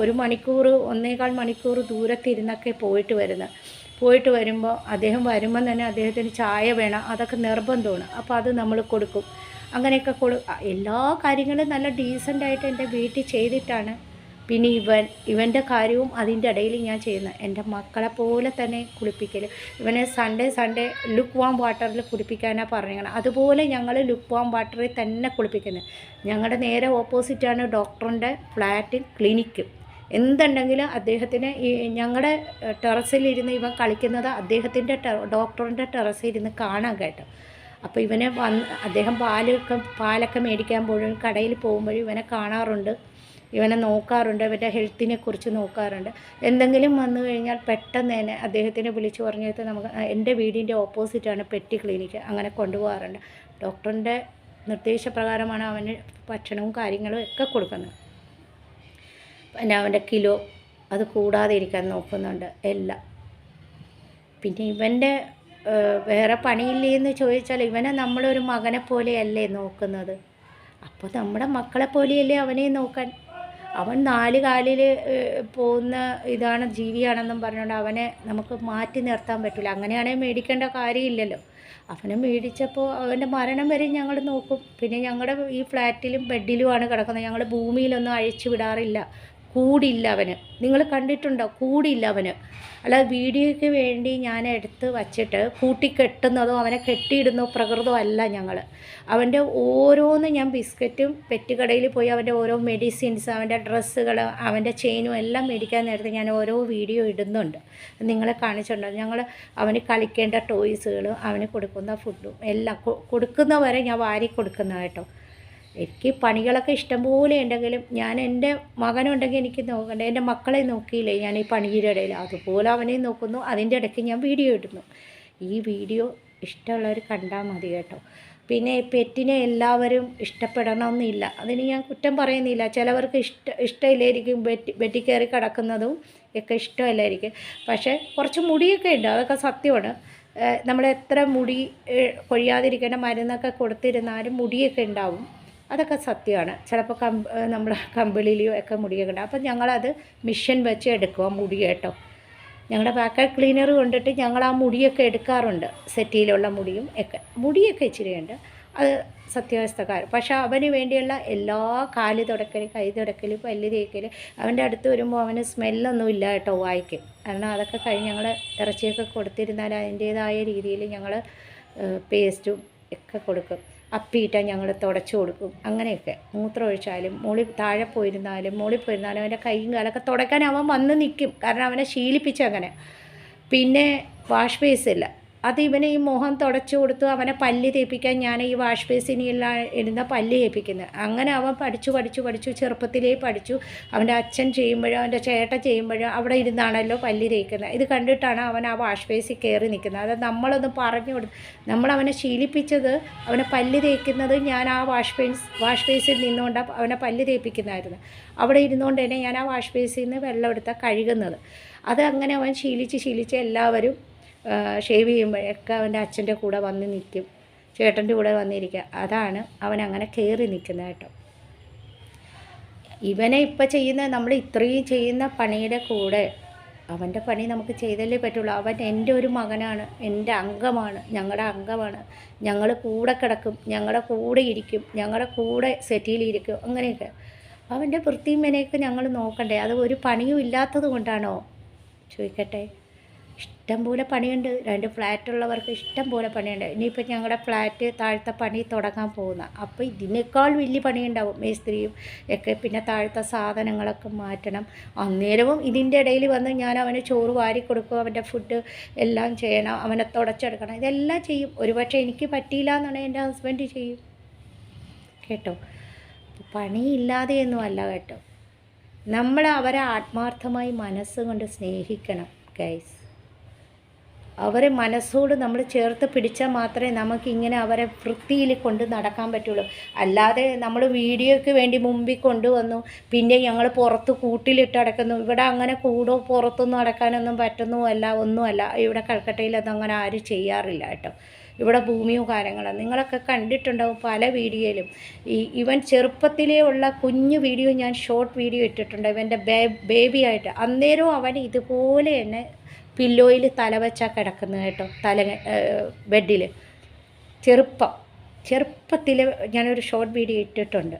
1 മണിക്കൂർ 1.25 മണിക്കൂർ ദൂരത്തിരുന്നൊക്കെ പോയിട്ട് വരുമ്പോൾ അദ്ദേഹം വരുമ്പം തന്നെ അദ്ദേഹത്തിന് ചായ വേണം, അതൊക്കെ നിർബന്ധമാണ്. അപ്പോൾ അത് നമ്മൾ കൊടുക്കും. അങ്ങനെയൊക്കെ എല്ലാ കാര്യങ്ങളും നല്ല ഡീസൻ്റായിട്ട് എൻ്റെ വീട്ടിൽ ചെയ്തിട്ടാണ് പിന്നെ ഇവൻ്റെ കാര്യവും അതിൻ്റെ ഇടയിൽ ഞാൻ ചെയ്യുന്നത്. എൻ്റെ മക്കളെ പോലെ തന്നെ കുളിപ്പിക്കൽ. ഇവനെ സൺഡേ ലുക്ക് വാം വാട്ടറിൽ കുളിപ്പിക്കാനാണ് പറഞ്ഞത്. അതുപോലെ ഞങ്ങൾ ലുക്ക് വാം വാട്ടറിൽ തന്നെ കുളിപ്പിക്കുന്നത്. ഞങ്ങളുടെ നേരെ ഓപ്പോസിറ്റാണ് ഡോക്ടറിൻ്റെ ഫ്ലാറ്റ് ക്ലിനിക്ക്. എന്തുണ്ടെങ്കിലും അദ്ദേഹത്തിന് ഞങ്ങളുടെ ടെറസിലിരുന്ന് ഇവൻ കളിക്കുന്നത് അദ്ദേഹത്തിൻ്റെ ഡോക്ടറിൻ്റെ ടെറസിലിരുന്ന് കാണാൻ കേട്ടോ. അപ്പോൾ ഇവനെ അദ്ദേഹം പാലൊക്കെ മേടിക്കാൻ പോലും കടയിൽ പോകുമ്പോഴും ഇവനെ കാണാറുണ്ട്, ഇവനെ നോക്കാറുണ്ട്, ഇവൻ്റെ ഹെൽത്തിനെ കുറിച്ച് നോക്കാറുണ്ട്. എന്തെങ്കിലും വന്നു കഴിഞ്ഞാൽ പെട്ടെന്ന് തന്നെ അദ്ദേഹത്തിനെ വിളിച്ച് പറഞ്ഞിട്ട് നമുക്ക് എൻ്റെ വീടിൻ്റെ ഓപ്പോസിറ്റാണ് പെറ്റ് ക്ലിനിക്ക്, അങ്ങനെ കൊണ്ടുപോകാറുണ്ട്. ഡോക്ടറിൻ്റെ നിർദ്ദേശപ്രകാരമാണ് അവന് ഭക്ഷണവും കാര്യങ്ങളും ഒക്കെ കൊടുക്കുന്നത്. പിന്നെ അവൻ്റെ കിലോ അത് കൂടാതെ ഇരിക്കാൻ നോക്കുന്നുണ്ട് എല്ലാം. പിന്നെ ഇവൻ്റെ വേറെ പണിയില്ലേ എന്ന് ചോദിച്ചാൽ ഇവനെ നമ്മളൊരു മകനെ പോലെയല്ലേ നോക്കുന്നത്. അപ്പോൾ നമ്മുടെ മക്കളെ പോലെയല്ലേ അവനെ നോക്കാൻ. അവൻ 4 കാലിൽ പോകുന്ന ഇതാണ് ജീവിയാണെന്നും പറഞ്ഞുകൊണ്ട് അവനെ നമുക്ക് മാറ്റി നിർത്താൻ പറ്റില്ല. അങ്ങനെയാണെങ്കിൽ മേടിക്കേണ്ട കാര്യമില്ലല്ലോ. അവനെ മേടിച്ചപ്പോൾ അവൻ്റെ മരണം വരെ ഞങ്ങൾ നോക്കും. പിന്നെ ഞങ്ങളുടെ ഈ ഫ്ലാറ്റിലും ബെഡിലുമാണ് കിടക്കുന്നത്. ഞങ്ങൾ ഭൂമിയിലൊന്നും അഴിച്ചു വിടാറില്ല. കൂടില്ല അവന്. നിങ്ങൾ കണ്ടിട്ടുണ്ടോ? കൂടില്ല അവന്. അല്ലാതെ വീഡിയോയ്ക്ക് വേണ്ടി ഞാൻ എടുത്ത് വച്ചിട്ട് കൂട്ടിക്കെട്ടുന്നതോ അവനെ കെട്ടിയിടുന്നോ പ്രകൃതമോ അല്ല ഞങ്ങൾ. അവൻ്റെ ഓരോന്ന് ഞാൻ ബിസ്ക്കറ്റും പെറ്റുകടയിൽ പോയി അവൻ്റെ ഓരോ മെഡിസിൻസ്, അവൻ്റെ ഡ്രസ്സുകൾ, അവൻ്റെ ചെയിനും എല്ലാം മേടിക്കാൻ നേരത്തെ ഞാൻ ഓരോ വീഡിയോ ഇടുന്നുണ്ട്. നിങ്ങളെ കാണിച്ചിട്ടുണ്ട്. ഞങ്ങൾ അവന് കളിക്കേണ്ട ടോയ്സുകൾ, അവന് കൊടുക്കുന്ന ഫുഡും എല്ലാം കൊടുക്കുന്നവരെ ഞാൻ വാരി കൊടുക്കുന്ന കേട്ടോ. എനിക്ക് പണികളൊക്കെ ഇഷ്ടംപോലെ ഉണ്ടെങ്കിലും ഞാൻ എൻ്റെ മകനുണ്ടെങ്കിൽ എനിക്ക് നോക്കണ്ട. എൻ്റെ മക്കളെ നോക്കിയില്ലേ ഞാൻ ഈ പണിയുടെ ഇടയിൽ, അതുപോലെ അവനെയും നോക്കുന്നു. അതിൻ്റെ ഇടയ്ക്ക് ഞാൻ വീഡിയോ ഇടുന്നു. ഈ വീഡിയോ ഇഷ്ടമുള്ളവർ കണ്ടാൽ മതി കേട്ടോ. പിന്നെ പെറ്റിനെ എല്ലാവരും ഇഷ്ടപ്പെടണമെന്നില്ല, അതിന് ഞാൻ കുറ്റം പറയുന്നില്ല. ചിലവർക്ക് ഇഷ്ടമില്ലായിരിക്കും ബെഡിൽ കയറി കിടക്കുന്നതും ഒക്കെ ഇഷ്ടമല്ലായിരിക്കും. പക്ഷേ കുറച്ച് മുടിയൊക്കെ ഉണ്ട്, അതൊക്കെ സത്യമാണ്. നമ്മൾ എത്ര മുടി കൊഴിയാതിരിക്കേണ്ട മരുന്നൊക്കെ കൊടുത്തിരുന്നാലും മുടിയൊക്കെ ഉണ്ടാവും, അതൊക്കെ സത്യമാണ്. ചിലപ്പോൾ നമ്മുടെ കമ്പിളിയിലോ ഒക്കെ മുടിയൊക്കെ ഉണ്ടാവും. അപ്പം ഞങ്ങളത് മിഷൻ വെച്ച് എടുക്കുക മുടി കേട്ടോ. ഞങ്ങളുടെ വാക്കർ ക്ലീനർ കൊണ്ടിട്ട് ഞങ്ങൾ ആ മുടിയൊക്കെ എടുക്കാറുണ്ട്. സെറ്റിയിലുള്ള മുടിയൊക്കെ ഇച്ചിരിയുണ്ട്, അത് സത്യാവസ്ഥക്കാർ. പക്ഷേ അവന് വേണ്ടിയുള്ള എല്ലാ കാല് തുടക്കൽ, കൈ തുടക്കൽ, പല്ല് തേക്കൽ, അവൻ്റെ അടുത്ത് വരുമ്പോൾ അവന് സ്മെല്ലൊന്നും ഇല്ല കേട്ടോ വായിക്കും. കാരണം അതൊക്കെ കഴിഞ്ഞ് ഞങ്ങൾ ഇറച്ചിയൊക്കെ കൊടുത്തിരുന്നാൽ അതിൻ്റേതായ രീതിയിൽ ഞങ്ങൾ പേസ്റ്റും ഒക്കെ കൊടുക്കും. അപ്പിയിട്ടാൽ ഞങ്ങൾ തുടച്ചു കൊടുക്കും. അങ്ങനെയൊക്കെ മൂത്രം ഒഴിച്ചാലും താഴെ പോയിരുന്നാലും മുകളിൽ പോയിരുന്നാലും അവൻ്റെ കൈയും കാലൊക്കെ തുടയ്ക്കാൻ അവൻ വന്ന് നിൽക്കും. കാരണം അവനെ ശീലിപ്പിച്ചങ്ങനെ. പിന്നെ വാഷ് ബേസില്ല, അത് ഇവനെ ഈ മുഖം തുടച്ചു കൊടുത്തു അവനെ പല്ല് തേപ്പിക്കാൻ ഞാൻ ഈ വാഷ് ബേസിനെല്ലാം ഇരുന്ന പല്ല് തേപ്പിക്കുന്നത്. അങ്ങനെ അവൻ പഠിച്ചു ചെറുപ്പത്തിലേ പഠിച്ചു. അവൻ്റെ അച്ഛൻ ചെയ്യുമ്പോഴും അവൻ്റെ ചേട്ടൻ ചെയ്യുമ്പോഴും അവിടെ ഇരുന്നാണല്ലോ പല്ല് തേക്കുന്നത്. ഇത് കണ്ടിട്ടാണ് അവൻ ആ വാഷ് ബേസിൽ കയറി നിൽക്കുന്നത്. അത് നമ്മളൊന്ന് പറഞ്ഞു കൊടുത്ത് നമ്മളവനെ ശീലിപ്പിച്ചത്. അവനെ പല്ല് തേക്കുന്നത് ഞാൻ ആ വാഷ് ബേസിൽ നിന്നുകൊണ്ടാണ് അവനെ പല്ല് തേപ്പിക്കുന്നതായിരുന്നു. അവിടെ ഇരുന്നുകൊണ്ട് തന്നെ ഞാൻ ആ വാഷ് ബേസിൽ നിന്ന് വെള്ളം എടുത്താൽ കഴുകുന്നത്. അത് അങ്ങനെ അവൻ ശീലിച്ച് എല്ലാവരും ഷേവ് ചെയ്യുമ്പോഴൊക്കെ അവൻ്റെ അച്ഛൻ്റെ കൂടെ വന്ന് നിൽക്കും, ചേട്ടൻ്റെ കൂടെ വന്നിരിക്കുക. അതാണ് അവൻ അങ്ങനെ കയറി നിൽക്കുന്നത് കേട്ടോ. ഇവനെ ഇപ്പം ചെയ്യുന്ന നമ്മൾ ഇത്രയും ചെയ്യുന്ന പണിയുടെ കൂടെ അവൻ്റെ പണി നമുക്ക് ചെയ്തല്ലേ പറ്റുള്ളൂ. അവൻ എൻ്റെ ഒരു മകനാണ്, എൻ്റെ അംഗമാണ്, ഞങ്ങളുടെ അംഗമാണ്. ഞങ്ങൾ കൂടെ കിടക്കും, ഞങ്ങളുടെ കൂടെ ഇരിക്കും, ഞങ്ങളുടെ കൂടെ സെറ്റിയിലിരിക്കും, അങ്ങനെയൊക്കെ. അവൻ്റെ വൃത്തിയും മെനയൊക്കെ ഞങ്ങൾ നോക്കണ്ടേ? അത് ഒരു പണിയും ഇല്ലാത്തത് കൊണ്ടാണോ ചോദിക്കട്ടെ? ഇഷ്ടം പോലെ പണിയുണ്ട്. 2 ഫ്ലാറ്റുള്ളവർക്ക് ഇഷ്ടം പോലെ പണിയുണ്ട്. ഇനിയിപ്പോൾ ഞങ്ങളുടെ ഫ്ലാറ്റ് താഴത്തെ പണി തുടങ്ങാൻ പോകുന്ന, അപ്പോൾ ഇതിനേക്കാൾ വലിയ പണിയുണ്ടാവും. മേസ്ത്രിയും ഒക്കെ, പിന്നെ താഴത്തെ സാധനങ്ങളൊക്കെ മാറ്റണം. അന്നേരവും ഇതിൻ്റെ ഇടയിൽ വന്ന് ഞാൻ അവന് ചോറ് വാരി കൊടുക്കും, അവൻ്റെ ഫുഡ് എല്ലാം ചെയ്യണം, അവനെ തുടച്ചെടുക്കണം, ഇതെല്ലാം ചെയ്യും. ഒരുപക്ഷെ എനിക്ക് പറ്റിയില്ല എന്നുണ്ടെങ്കിൽ എൻ്റെ ഹസ്ബൻഡ് ചെയ്യും കേട്ടോ. പണിയില്ലാതെയൊന്നും അല്ല കേട്ടോ. നമ്മൾ അവരെ ആത്മാർത്ഥമായി മനസ്സുകൊണ്ട് സ്നേഹിക്കണം ഗൈസ്. അവരെ മനസ്സോട് നമ്മൾ ചേർത്ത് പിടിച്ചാൽ മാത്രമേ നമുക്കിങ്ങനെ അവരെ വൃത്തിയിൽ കൊണ്ട് നടക്കാൻ പറ്റുള്ളൂ. അല്ലാതെ നമ്മൾ വീഡിയോയ്ക്ക് വേണ്ടി മുമ്പിൽ കൊണ്ടുവന്നു, പിന്നെ ഞങ്ങൾ പുറത്ത് കൂട്ടിലിട്ട് അടക്കുന്നു. ഇവിടെ അങ്ങനെ കൂടോ പുറത്തൊന്നും അടക്കാനൊന്നും ഒന്നുമല്ല. ഇവിടെ കൽക്കട്ടയിലൊന്നും അങ്ങനെ ആരും ചെയ്യാറില്ല കേട്ടോ. ഇവിടെ ഭൂമിയോ കാര്യങ്ങളാണ്. നിങ്ങളൊക്കെ കണ്ടിട്ടുണ്ടാവും പല വീഡിയോയിലും. ഇവൻ ചെറുപ്പത്തിലേ ഉള്ള കുഞ്ഞു വീഡിയോ ഞാൻ ഷോർട്ട് വീഡിയോ ഇട്ടിട്ടുണ്ട്, ഇവൻ്റെ ബേബിയായിട്ട്. അന്നേരവും അവൻ ഇതുപോലെ തന്നെ പില്ലോയിൽ തലവച്ചാൽ കിടക്കുന്നത് കേട്ടോ. ബെഡിൽ ചെറുപ്പത്തിൽ ഞാനൊരു ഷോർട്ട് വീഡിയോ ഇട്ടിട്ടുണ്ട്.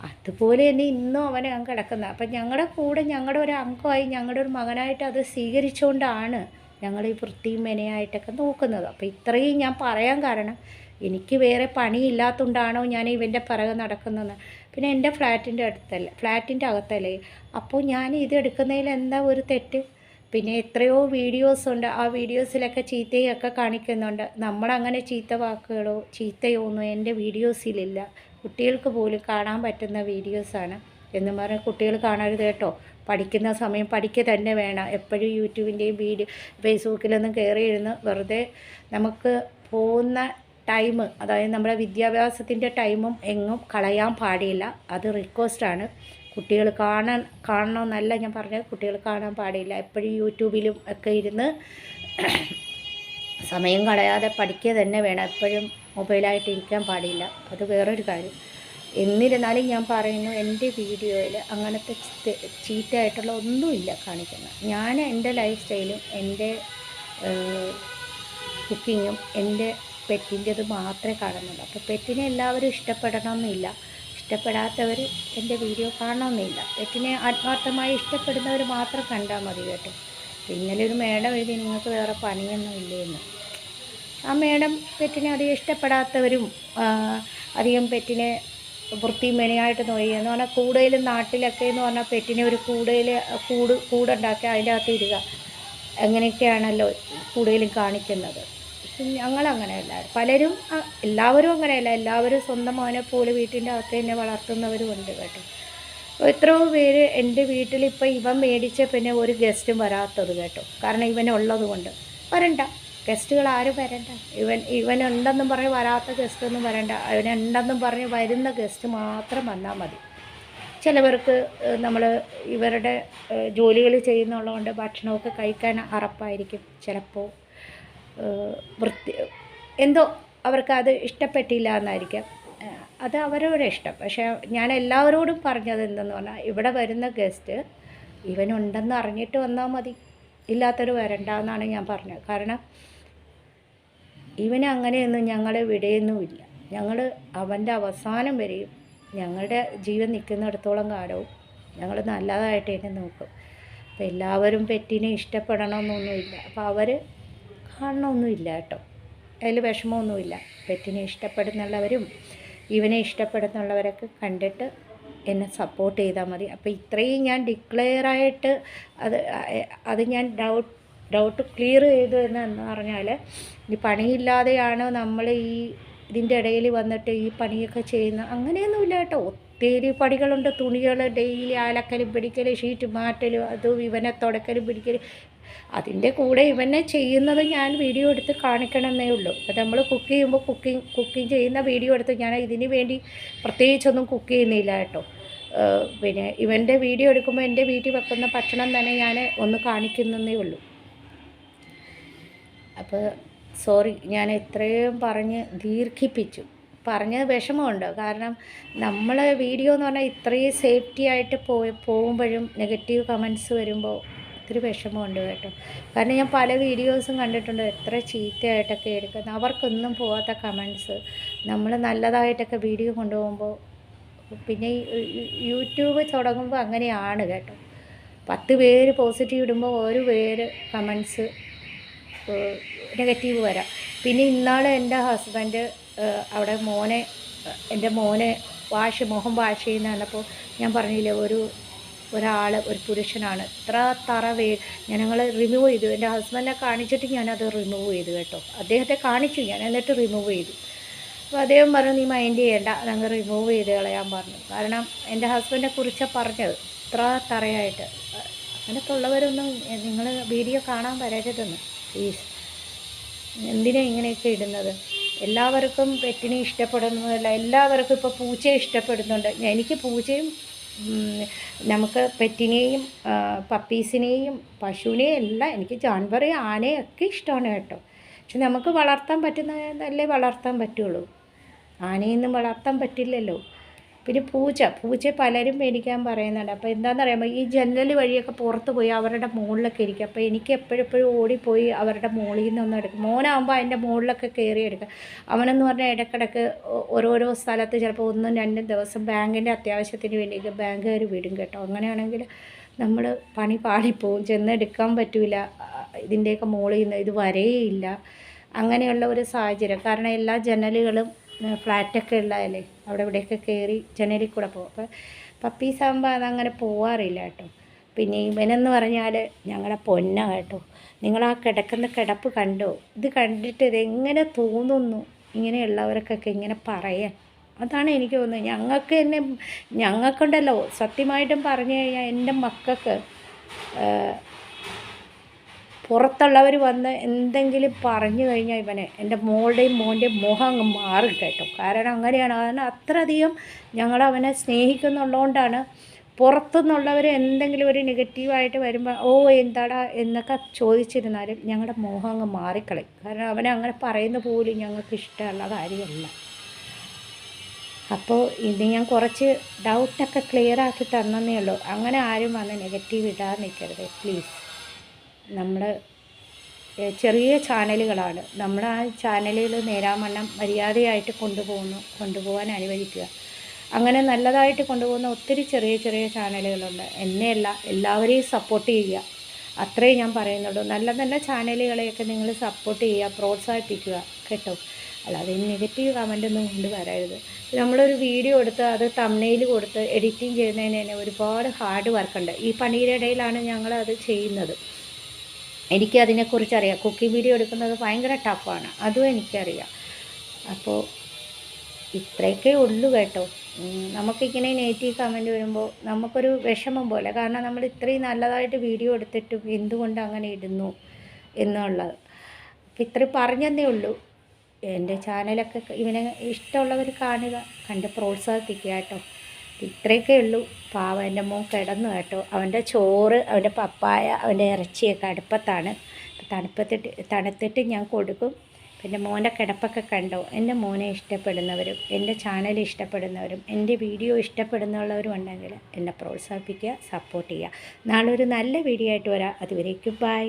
അതുപോലെ തന്നെ ഇന്നും അവനെ അങ്ങ് കിടക്കുന്നത്. അപ്പം ഞങ്ങളുടെ കൂടെ ഞങ്ങളുടെ ഒരു അംഗമായി ഞങ്ങളുടെ ഒരു മകനായിട്ട് അത് സ്വീകരിച്ചുകൊണ്ടാണ് ഞങ്ങൾ ഈ വൃത്തിയും മെനയായിട്ടൊക്കെ നോക്കുന്നത്. അപ്പോൾ ഇത്രയും ഞാൻ പറയാൻ കാരണം എനിക്ക് വേറെ പണിയില്ലാത്തതുകൊണ്ടാണോ ഞാൻ ഇവൻ്റെ പിറകെ നടക്കുന്നതെന്ന്. പിന്നെ എൻ്റെ ഫ്ലാറ്റിൻ്റെ അകത്തല്ലേ, അപ്പോൾ ഞാൻ ഇത് എടുക്കുന്നതിൽ എന്താ ഒരു തെറ്റ്? പിന്നെ എത്രയോ വീഡിയോസ് ഉണ്ട്, ആ വീഡിയോസിലൊക്കെ ചീത്തയൊക്കെ കാണിക്കുന്നുണ്ട്. നമ്മളങ്ങനെ ചീത്ത വാക്കുകളോ ചീത്തയോ ഒന്നും എൻ്റെ വീഡിയോസിലില്ല. കുട്ടികൾക്ക് പോലും കാണാൻ പറ്റുന്ന വീഡിയോസാണ് എന്ന് പറഞ്ഞാൽ കുട്ടികൾ കാണരുത് കേട്ടോ. പഠിക്കുന്ന സമയം പഠിക്കുക തന്നെ വേണം. എപ്പോഴും യൂട്യൂബിൻ്റെയും ഫേസ്ബുക്കിലൊന്നും കയറിയിരുന്ന് വെറുതെ നമുക്ക് പോകുന്ന ടൈം, അതായത് നമ്മുടെ വിദ്യാഭ്യാസത്തിൻ്റെ ടൈമും എങ്ങും കളയാൻ പാടില്ല. അത് റിക്വസ്റ്റാണ്. കുട്ടികൾ കാണണമെന്നല്ല ഞാൻ പറഞ്ഞത്, കുട്ടികൾ കാണാൻ പാടില്ല. എപ്പോഴും യൂട്യൂബിലും ഒക്കെ ഇരുന്ന് സമയം കളയാതെ പഠിക്കുക തന്നെ വേണം. എപ്പോഴും മൊബൈലായിട്ട് ഇരിക്കാൻ പാടില്ല. അത് വേറൊരു കാര്യം. എന്നിരുന്നാലും ഞാൻ പറയുന്നു, എൻ്റെ വീഡിയോയിൽ അങ്ങനത്തെ ചീത്തയായിട്ടുള്ള ഒന്നുമില്ല കാണിക്കുന്നത്. ഞാൻ എൻ്റെ ലൈഫ് സ്റ്റൈലും എൻ്റെ കുക്കിങ്ങും എൻ്റെ പെറ്റിൻ്റെത് മാത്രമേ കാണുന്നുള്ളൂ. അപ്പോൾ പെറ്റിനെ എല്ലാവരും ഇഷ്ടപ്പെടണമെന്നില്ല. ഇഷ്ടപ്പെടാത്തവർ എൻ്റെ വീഡിയോ കാണണമെന്നില്ല. പെറ്റിനെ ആത്മാർത്ഥമായി ഇഷ്ടപ്പെടുന്നവർ മാത്രം കണ്ടാൽ മതി കേട്ടോ. ഇന്നലെ ഒരു മേഡം എഴുതി നിങ്ങൾക്ക് വേറെ പണിയൊന്നും ഇല്ലേന്ന്. ആ മേഡം പെറ്റിനെ അധികം ഇഷ്ടപ്പെടാത്തവരും അധികം പെറ്റിനെ വൃത്തിയും മെനയായിട്ട് നോക്കിയെന്ന് പറഞ്ഞാൽ കൂടുതലും നാട്ടിലൊക്കെ എന്ന് പറഞ്ഞാൽ പെറ്റിനെ ഒരു കൂടുണ്ടാക്കി അതിൻ്റെ അകത്ത് ഇടുക, അങ്ങനെയൊക്കെയാണല്ലോ കൂടുതലും കാണിക്കുന്നത്. ഞങ്ങളങ്ങനെയല്ല, പലരും എല്ലാവരും അങ്ങനെയല്ല. എല്ലാവരും സ്വന്തം മോനെ പോലെ വീട്ടിൻ്റെ അകത്ത് തന്നെ വളർത്തുന്നവരും ഉണ്ട് കേട്ടോ. എത്രയോ പേര് എൻ്റെ വീട്ടിലിപ്പോൾ ഇവൻ മേടിച്ച പിന്നെ ഒരു ഗസ്റ്റും വരാത്തത് കേട്ടോ. കാരണം ഇവനുള്ളത് കൊണ്ട്. വരണ്ട, ഗസ്റ്റുകൾ ആരും വരണ്ട. ഇവനുണ്ടെന്നും പറഞ്ഞ് വരാത്ത ഗസ്റ്റൊന്നും വരണ്ട. ഇവനുണ്ടെന്നും പറഞ്ഞ് വരുന്ന ഗസ്റ്റ് മാത്രം വന്നാൽ മതി. ചിലവർക്ക് നമ്മൾ ഇവരുടെ ജോലികൾ ചെയ്യുന്നുള്ളതുകൊണ്ട് ഭക്ഷണമൊക്കെ കഴിക്കാൻ അറപ്പായിരിക്കും. ചിലപ്പോൾ എന്തോ അവർക്കത് ഇഷ്ടപ്പെട്ടില്ല എന്നായിരിക്കാം. അത് അവരവരുടെ ഇഷ്ടം. പക്ഷേ ഞാൻ എല്ലാവരോടും പറഞ്ഞത് എന്തെന്ന് പറഞ്ഞാൽ, ഇവിടെ വരുന്ന ഗസ്റ്റ് ഇവനുണ്ടെന്ന് അറിഞ്ഞിട്ട് വന്നാൽ മതി, ഇല്ലാത്തൊരു വരണ്ട എന്നാണ് ഞാൻ പറഞ്ഞത്. കാരണം ഇവന് അങ്ങനെയൊന്നും ഞങ്ങളെ വിടയൊന്നുമില്ല. ഞങ്ങൾ അവൻ്റെ അവസാനം വരെയും ഞങ്ങളുടെ ജീവൻ നിൽക്കുന്നിടത്തോളം കാലവും ഞങ്ങൾ നല്ലതായിട്ട് തന്നെ നോക്കും. അപ്പോൾ എല്ലാവരും പെറ്റിനെ ഇഷ്ടപ്പെടണമെന്നൊന്നുമില്ല. അപ്പോൾ അവർ കാണണമൊന്നുമില്ല കേട്ടോ. അതിൽ വിഷമമൊന്നുമില്ല. പെറ്റിനെ ഇഷ്ടപ്പെടുന്നുള്ളവരും ഇവനെ ഇഷ്ടപ്പെടുന്നുള്ളവരൊക്കെ കണ്ടിട്ട് എന്നെ സപ്പോർട്ട് ചെയ്താൽ മതി. അപ്പോൾ ഇത്രയും ഞാൻ ഡിക്ലെയറായിട്ട് അത് ഞാൻ ഡൗട്ട് ക്ലിയർ ചെയ്തു എന്ന് പറഞ്ഞാൽ, ഈ പണിയില്ലാതെയാണ് നമ്മൾ ഇതിൻ്റെ ഇടയിൽ വന്നിട്ട് ഈ പണിയൊക്കെ ചെയ്യുന്ന അങ്ങനെയൊന്നുമില്ല കേട്ടോ. ഒത്തിരി പണികളുണ്ട്. തുണികൾ ഡെയിലി അലക്കലും പിടിക്കലും ഷീറ്റ് മാറ്റലും അതും ഇവനെ തുടക്കലും പിടിക്കലും, അതിൻ്റെ കൂടെ ഇവനെ ചെയ്യുന്നത് ഞാൻ വീഡിയോ എടുത്ത് കാണിക്കണമെന്നേ ഉള്ളൂ. അപ്പോൾ നമ്മൾ കുക്ക് ചെയ്യുമ്പോൾ കുക്കിംഗ് ചെയ്യുന്ന വീഡിയോ എടുത്ത് ഞാൻ ഇതിന് വേണ്ടി പ്രത്യേകിച്ചൊന്നും കുക്ക് ചെയ്യുന്നില്ല കേട്ടോ. പിന്നെ ഇവൻ്റെ വീഡിയോ എടുക്കുമ്പോൾ എൻ്റെ വീട്ടിൽ വെക്കുന്ന ഭക്ഷണം തന്നെ ഞാൻ ഒന്ന് കാണിക്കുന്നതേ ഉള്ളൂ. അപ്പോൾ സോറി, ഞാൻ ഇത്രയും പറഞ്ഞ് ദീർഘിപ്പിച്ചു. പറഞ്ഞത് വിഷമമുണ്ട്. കാരണം നമ്മൾ വീഡിയോ എന്ന് പറഞ്ഞാൽ ഇത്രയും സേഫ്റ്റി ആയിട്ട് പോകുമ്പോഴും നെഗറ്റീവ് കമൻസ് വരുമ്പോൾ ഒത്തിരി വിഷമമുണ്ട് കേട്ടോ. കാരണം ഞാൻ പല വീഡിയോസും കണ്ടിട്ടുണ്ട്, എത്ര ചീത്തയായിട്ടൊക്കെ എടുക്കുന്നത്. അവർക്കൊന്നും പോകാത്ത കമൻസ് നമ്മൾ നല്ലതായിട്ടൊക്കെ വീഡിയോ കൊണ്ടുപോകുമ്പോൾ. പിന്നെ യൂട്യൂബ് തുടങ്ങുമ്പോൾ അങ്ങനെയാണ് കേട്ടോ. 10 പേര് പോസിറ്റീവ് ഇടുമ്പോൾ 1 പേര് കമൻസ് നെഗറ്റീവ് വരാം. പിന്നെ ഇന്നാൾ എൻ്റെ ഹസ്ബൻഡ് അവിടെ എൻ്റെ മോനെ മുഖം വാഷ് ചെയ്യുന്ന കണ്ടപ്പോൾ ഞാൻ പറഞ്ഞില്ലേ, ഒരാൾ ഒരു പുരുഷനാണ് ഇത്ര ഞങ്ങൾ റിമൂവ് ചെയ്തു. എൻ്റെ ഹസ്ബൻഡിനെ കാണിച്ചിട്ട് ഞാനത് റിമൂവ് ചെയ്തു കേട്ടോ. അദ്ദേഹത്തെ കാണിച്ചു ഞാൻ, എന്നിട്ട് റിമൂവ് ചെയ്തു. അപ്പോൾ അദ്ദേഹം പറഞ്ഞു, നീ മൈൻഡ് ചെയ്യേണ്ട, ഞങ്ങൾ റിമൂവ് ചെയ്ത് കളയാൻ പറഞ്ഞു. കാരണം എൻ്റെ ഹസ്ബൻഡിനെ കുറിച്ചാണ് പറഞ്ഞത്, ഇത്ര തറയായിട്ട്. അങ്ങനത്തെ ഉള്ളവരൊന്നും നിങ്ങൾ വീഡിയോ കാണാൻ വരരുതെന്ന് പ്ലീസ്. എന്തിനാ ഇങ്ങനെയൊക്കെ ഇടുന്നത്? എല്ലാവർക്കും പെറ്റിനെ ഇഷ്ടപ്പെടുന്നതല്ല. എല്ലാവർക്കും ഇപ്പോൾ പൂച്ചയെ ഇഷ്ടപ്പെടുന്നുണ്ട്. എനിക്ക് പൂച്ചയും നമുക്ക് പെറ്റിനെയും പപ്പീസിനെയും പശുവിനെയും എല്ലാം, എനിക്ക് ജാൻവറേയും ആനയൊക്കെ ഇഷ്ടമാണ് കേട്ടോ. പക്ഷെ നമുക്ക് വളർത്താൻ പറ്റുന്നതല്ലേ വളർത്താൻ പറ്റുള്ളൂ. ആനയൊന്നും വളർത്താൻ പറ്റില്ലല്ലോ. പിന്നെ പൂച്ച പലരും മേടിക്കാൻ പറയുന്നുണ്ട്. അപ്പോൾ എന്താണെന്ന് അറിയാമോ, ഈ ജനൽ വഴിയൊക്കെ പുറത്ത് പോയി അവരുടെ മുകളിലൊക്കെ ഇരിക്കും. അപ്പോൾ എനിക്ക് എപ്പോഴെപ്പോഴും ഓടിപ്പോയി അവരുടെ മുകളിൽ നിന്നൊന്നും എടുക്കും. മോനാകുമ്പോൾ അതിൻ്റെ മുകളിലൊക്കെ കയറി എടുക്കുക. അവനെന്ന് പറഞ്ഞാൽ ഇടയ്ക്കിടയ്ക്ക് ഓരോരോ സ്ഥലത്ത് ചിലപ്പോൾ 1-2 ദിവസം ബാങ്കിൻ്റെ അത്യാവശ്യത്തിന് വേണ്ടിയിട്ട് ബാങ്കുകാർ വിടും കേട്ടോ. അങ്ങനെയാണെങ്കിൽ നമ്മൾ പണി പാളിപ്പോവും, ചെന്നെടുക്കാൻ പറ്റില്ല. ഇതിൻ്റെയൊക്കെ മുകളിൽ നിന്ന് ഇത് വരെയില്ല. അങ്ങനെയുള്ള ഒരു സാഹചര്യം. കാരണം എല്ലാ ജനലുകളും ഫ്ലാറ്റൊക്കെ ഉള്ളതല്ലേ, അവിടെ ഇവിടെയൊക്കെ കയറി ജനലിൽ കൂടെ പോകും. അപ്പോൾ പപ്പീസാകുമ്പോൾ അതങ്ങനെ പോവാറില്ല കേട്ടോ. പിന്നെ ഇവനെന്ന് പറഞ്ഞാൽ ഞങ്ങളുടെ പൊന്ന കേട്ടോ. നിങ്ങളാ കിടക്കുന്ന കിടപ്പ് കണ്ടോ? ഇത് കണ്ടിട്ട് ഇതെങ്ങനെ തോന്നുന്നു ഇങ്ങനെയുള്ളവർക്കൊക്കെ ഇങ്ങനെ പറയാൻ? അതാണ് എനിക്ക് തോന്നുന്നത്. ഞങ്ങൾക്ക് തന്നെ ഞങ്ങൾക്കുണ്ടല്ലോ, സത്യമായിട്ടും പറഞ്ഞു കഴിഞ്ഞാൽ എൻ്റെ മക്കൾക്ക് പുറത്തുള്ളവർ വന്ന് എന്തെങ്കിലും പറഞ്ഞു കഴിഞ്ഞാൽ ഇവനെ എൻ്റെ മോളുടെയും മോൻ്റെയും മുഖം അങ്ങ് മാറും കേട്ടോ. കാരണം അങ്ങനെയാണ്. കാരണം അത്രയധികം ഞങ്ങളവനെ സ്നേഹിക്കുന്നുള്ളതുകൊണ്ടാണ്. പുറത്തുനിന്നുള്ളവർ എന്തെങ്കിലും ഒരു നെഗറ്റീവായിട്ട് വരുമ്പോൾ ഓ എന്താടാ എന്നൊക്കെ ചോദിച്ചിരുന്നാലും ഞങ്ങളുടെ മുഖം അങ്ങ് മാറിക്കളയും. കാരണം അവനെ അങ്ങനെ പറയുന്ന പോലും ഞങ്ങൾക്ക് ഇഷ്ടമുള്ള കാര്യമല്ല. അപ്പോൾ ഇത് ഞാൻ കുറച്ച് ഡൗട്ടൊക്കെ ക്ലിയർ ആക്കി തന്നേ ഉള്ളൂ. അങ്ങനെ ആരും വന്ന് നെഗറ്റീവ് ഇടാൻ നിൽക്കരുത് പ്ലീസ്. നമ്മൾ ചെറിയ ചാനലുകളാണ്. നമ്മൾ ആ ചാനലുകൾ നേരാമണ്ണം മര്യാദയായിട്ട് കൊണ്ടുപോകാൻ അനുവദിക്കുക. അങ്ങനെ നല്ലതായിട്ട് കൊണ്ടുപോകുന്ന ഒത്തിരി ചെറിയ ചെറിയ ചാനലുകളുണ്ട്. എന്നെയല്ല, എല്ലാവരെയും സപ്പോർട്ട് ചെയ്യുക, അത്രേ ഞാൻ പറയുന്നുള്ളൂ. നല്ല നല്ല ചാനലുകളെയൊക്കെ നിങ്ങൾ സപ്പോർട്ട് ചെയ്യുക, പ്രോത്സാഹിപ്പിക്കുക കേട്ടോ. അല്ലാതെ നെഗറ്റീവ് കമൻ്റൊന്നും കൊണ്ട് വരരുത്. നമ്മളൊരു വീഡിയോ എടുത്ത് അത് തംബ്നെയിൽ കൊടുത്ത് എഡിറ്റിംഗ് ചെയ്യുന്നതിന് തന്നെ ഒരുപാട് ഹാർഡ് വർക്കുണ്ട്. ഈ പണിയുടെ ഇടയിലാണ് ഞങ്ങളത് ചെയ്യുന്നത്. എനിക്കതിനെക്കുറിച്ചറിയാം. കുക്കിംഗ് വീഡിയോ എടുക്കുന്നത് ഭയങ്കര ടഫാണ്, അതും എനിക്കറിയാം. അപ്പോൾ ഇത്രയൊക്കെ ഉള്ളൂ കേട്ടോ. നമുക്കിങ്ങനെ നെഗറ്റീവ് കമൻറ്റ് വരുമ്പോൾ നമുക്കൊരു വിഷമം പോലെ. കാരണം നമ്മൾ ഇത്രയും നല്ലതായിട്ട് വീഡിയോ എടുത്തിട്ടും എന്തുകൊണ്ട് അങ്ങനെ ഇടുന്നു എന്നുള്ളത്. അപ്പോൾ ഇത്രയും പറഞ്ഞതേ ഉള്ളൂ. എൻ്റെ ചാനലൊക്കെ ഇവനെ ഇഷ്ടമുള്ളവർ കാണുക, കണ്ട് പ്രോത്സാഹിപ്പിക്കുക കേട്ടോ. ഇത്രയൊക്കെ ഉള്ളൂ. പാവം എൻ്റെ മോൻ കിടന്നു കേട്ടോ. അവൻ്റെ ചോറ്, അവൻ്റെ പപ്പായ, അവൻ്റെ ഇറച്ചിയൊക്കെ അടുപ്പത്താണ്. തണുത്തിട്ട് ഞാൻ കൊടുക്കും. പിന്നെ മോൻ്റെ കിടപ്പൊക്കെ കണ്ടോ. എൻ്റെ മോനെ ഇഷ്ടപ്പെടുന്നവരും എൻ്റെ ചാനൽ ഇഷ്ടപ്പെടുന്നവരും എൻ്റെ വീഡിയോ ഇഷ്ടപ്പെടുന്നുള്ളവരും ഉണ്ടെങ്കിൽ എന്നെ പ്രോത്സാഹിപ്പിക്കുക, സപ്പോർട്ട് ചെയ്യുക. നാളെ ഒരു നല്ല വീഡിയോ ആയിട്ട് വരാം. അതുവരേക്കും ബൈ.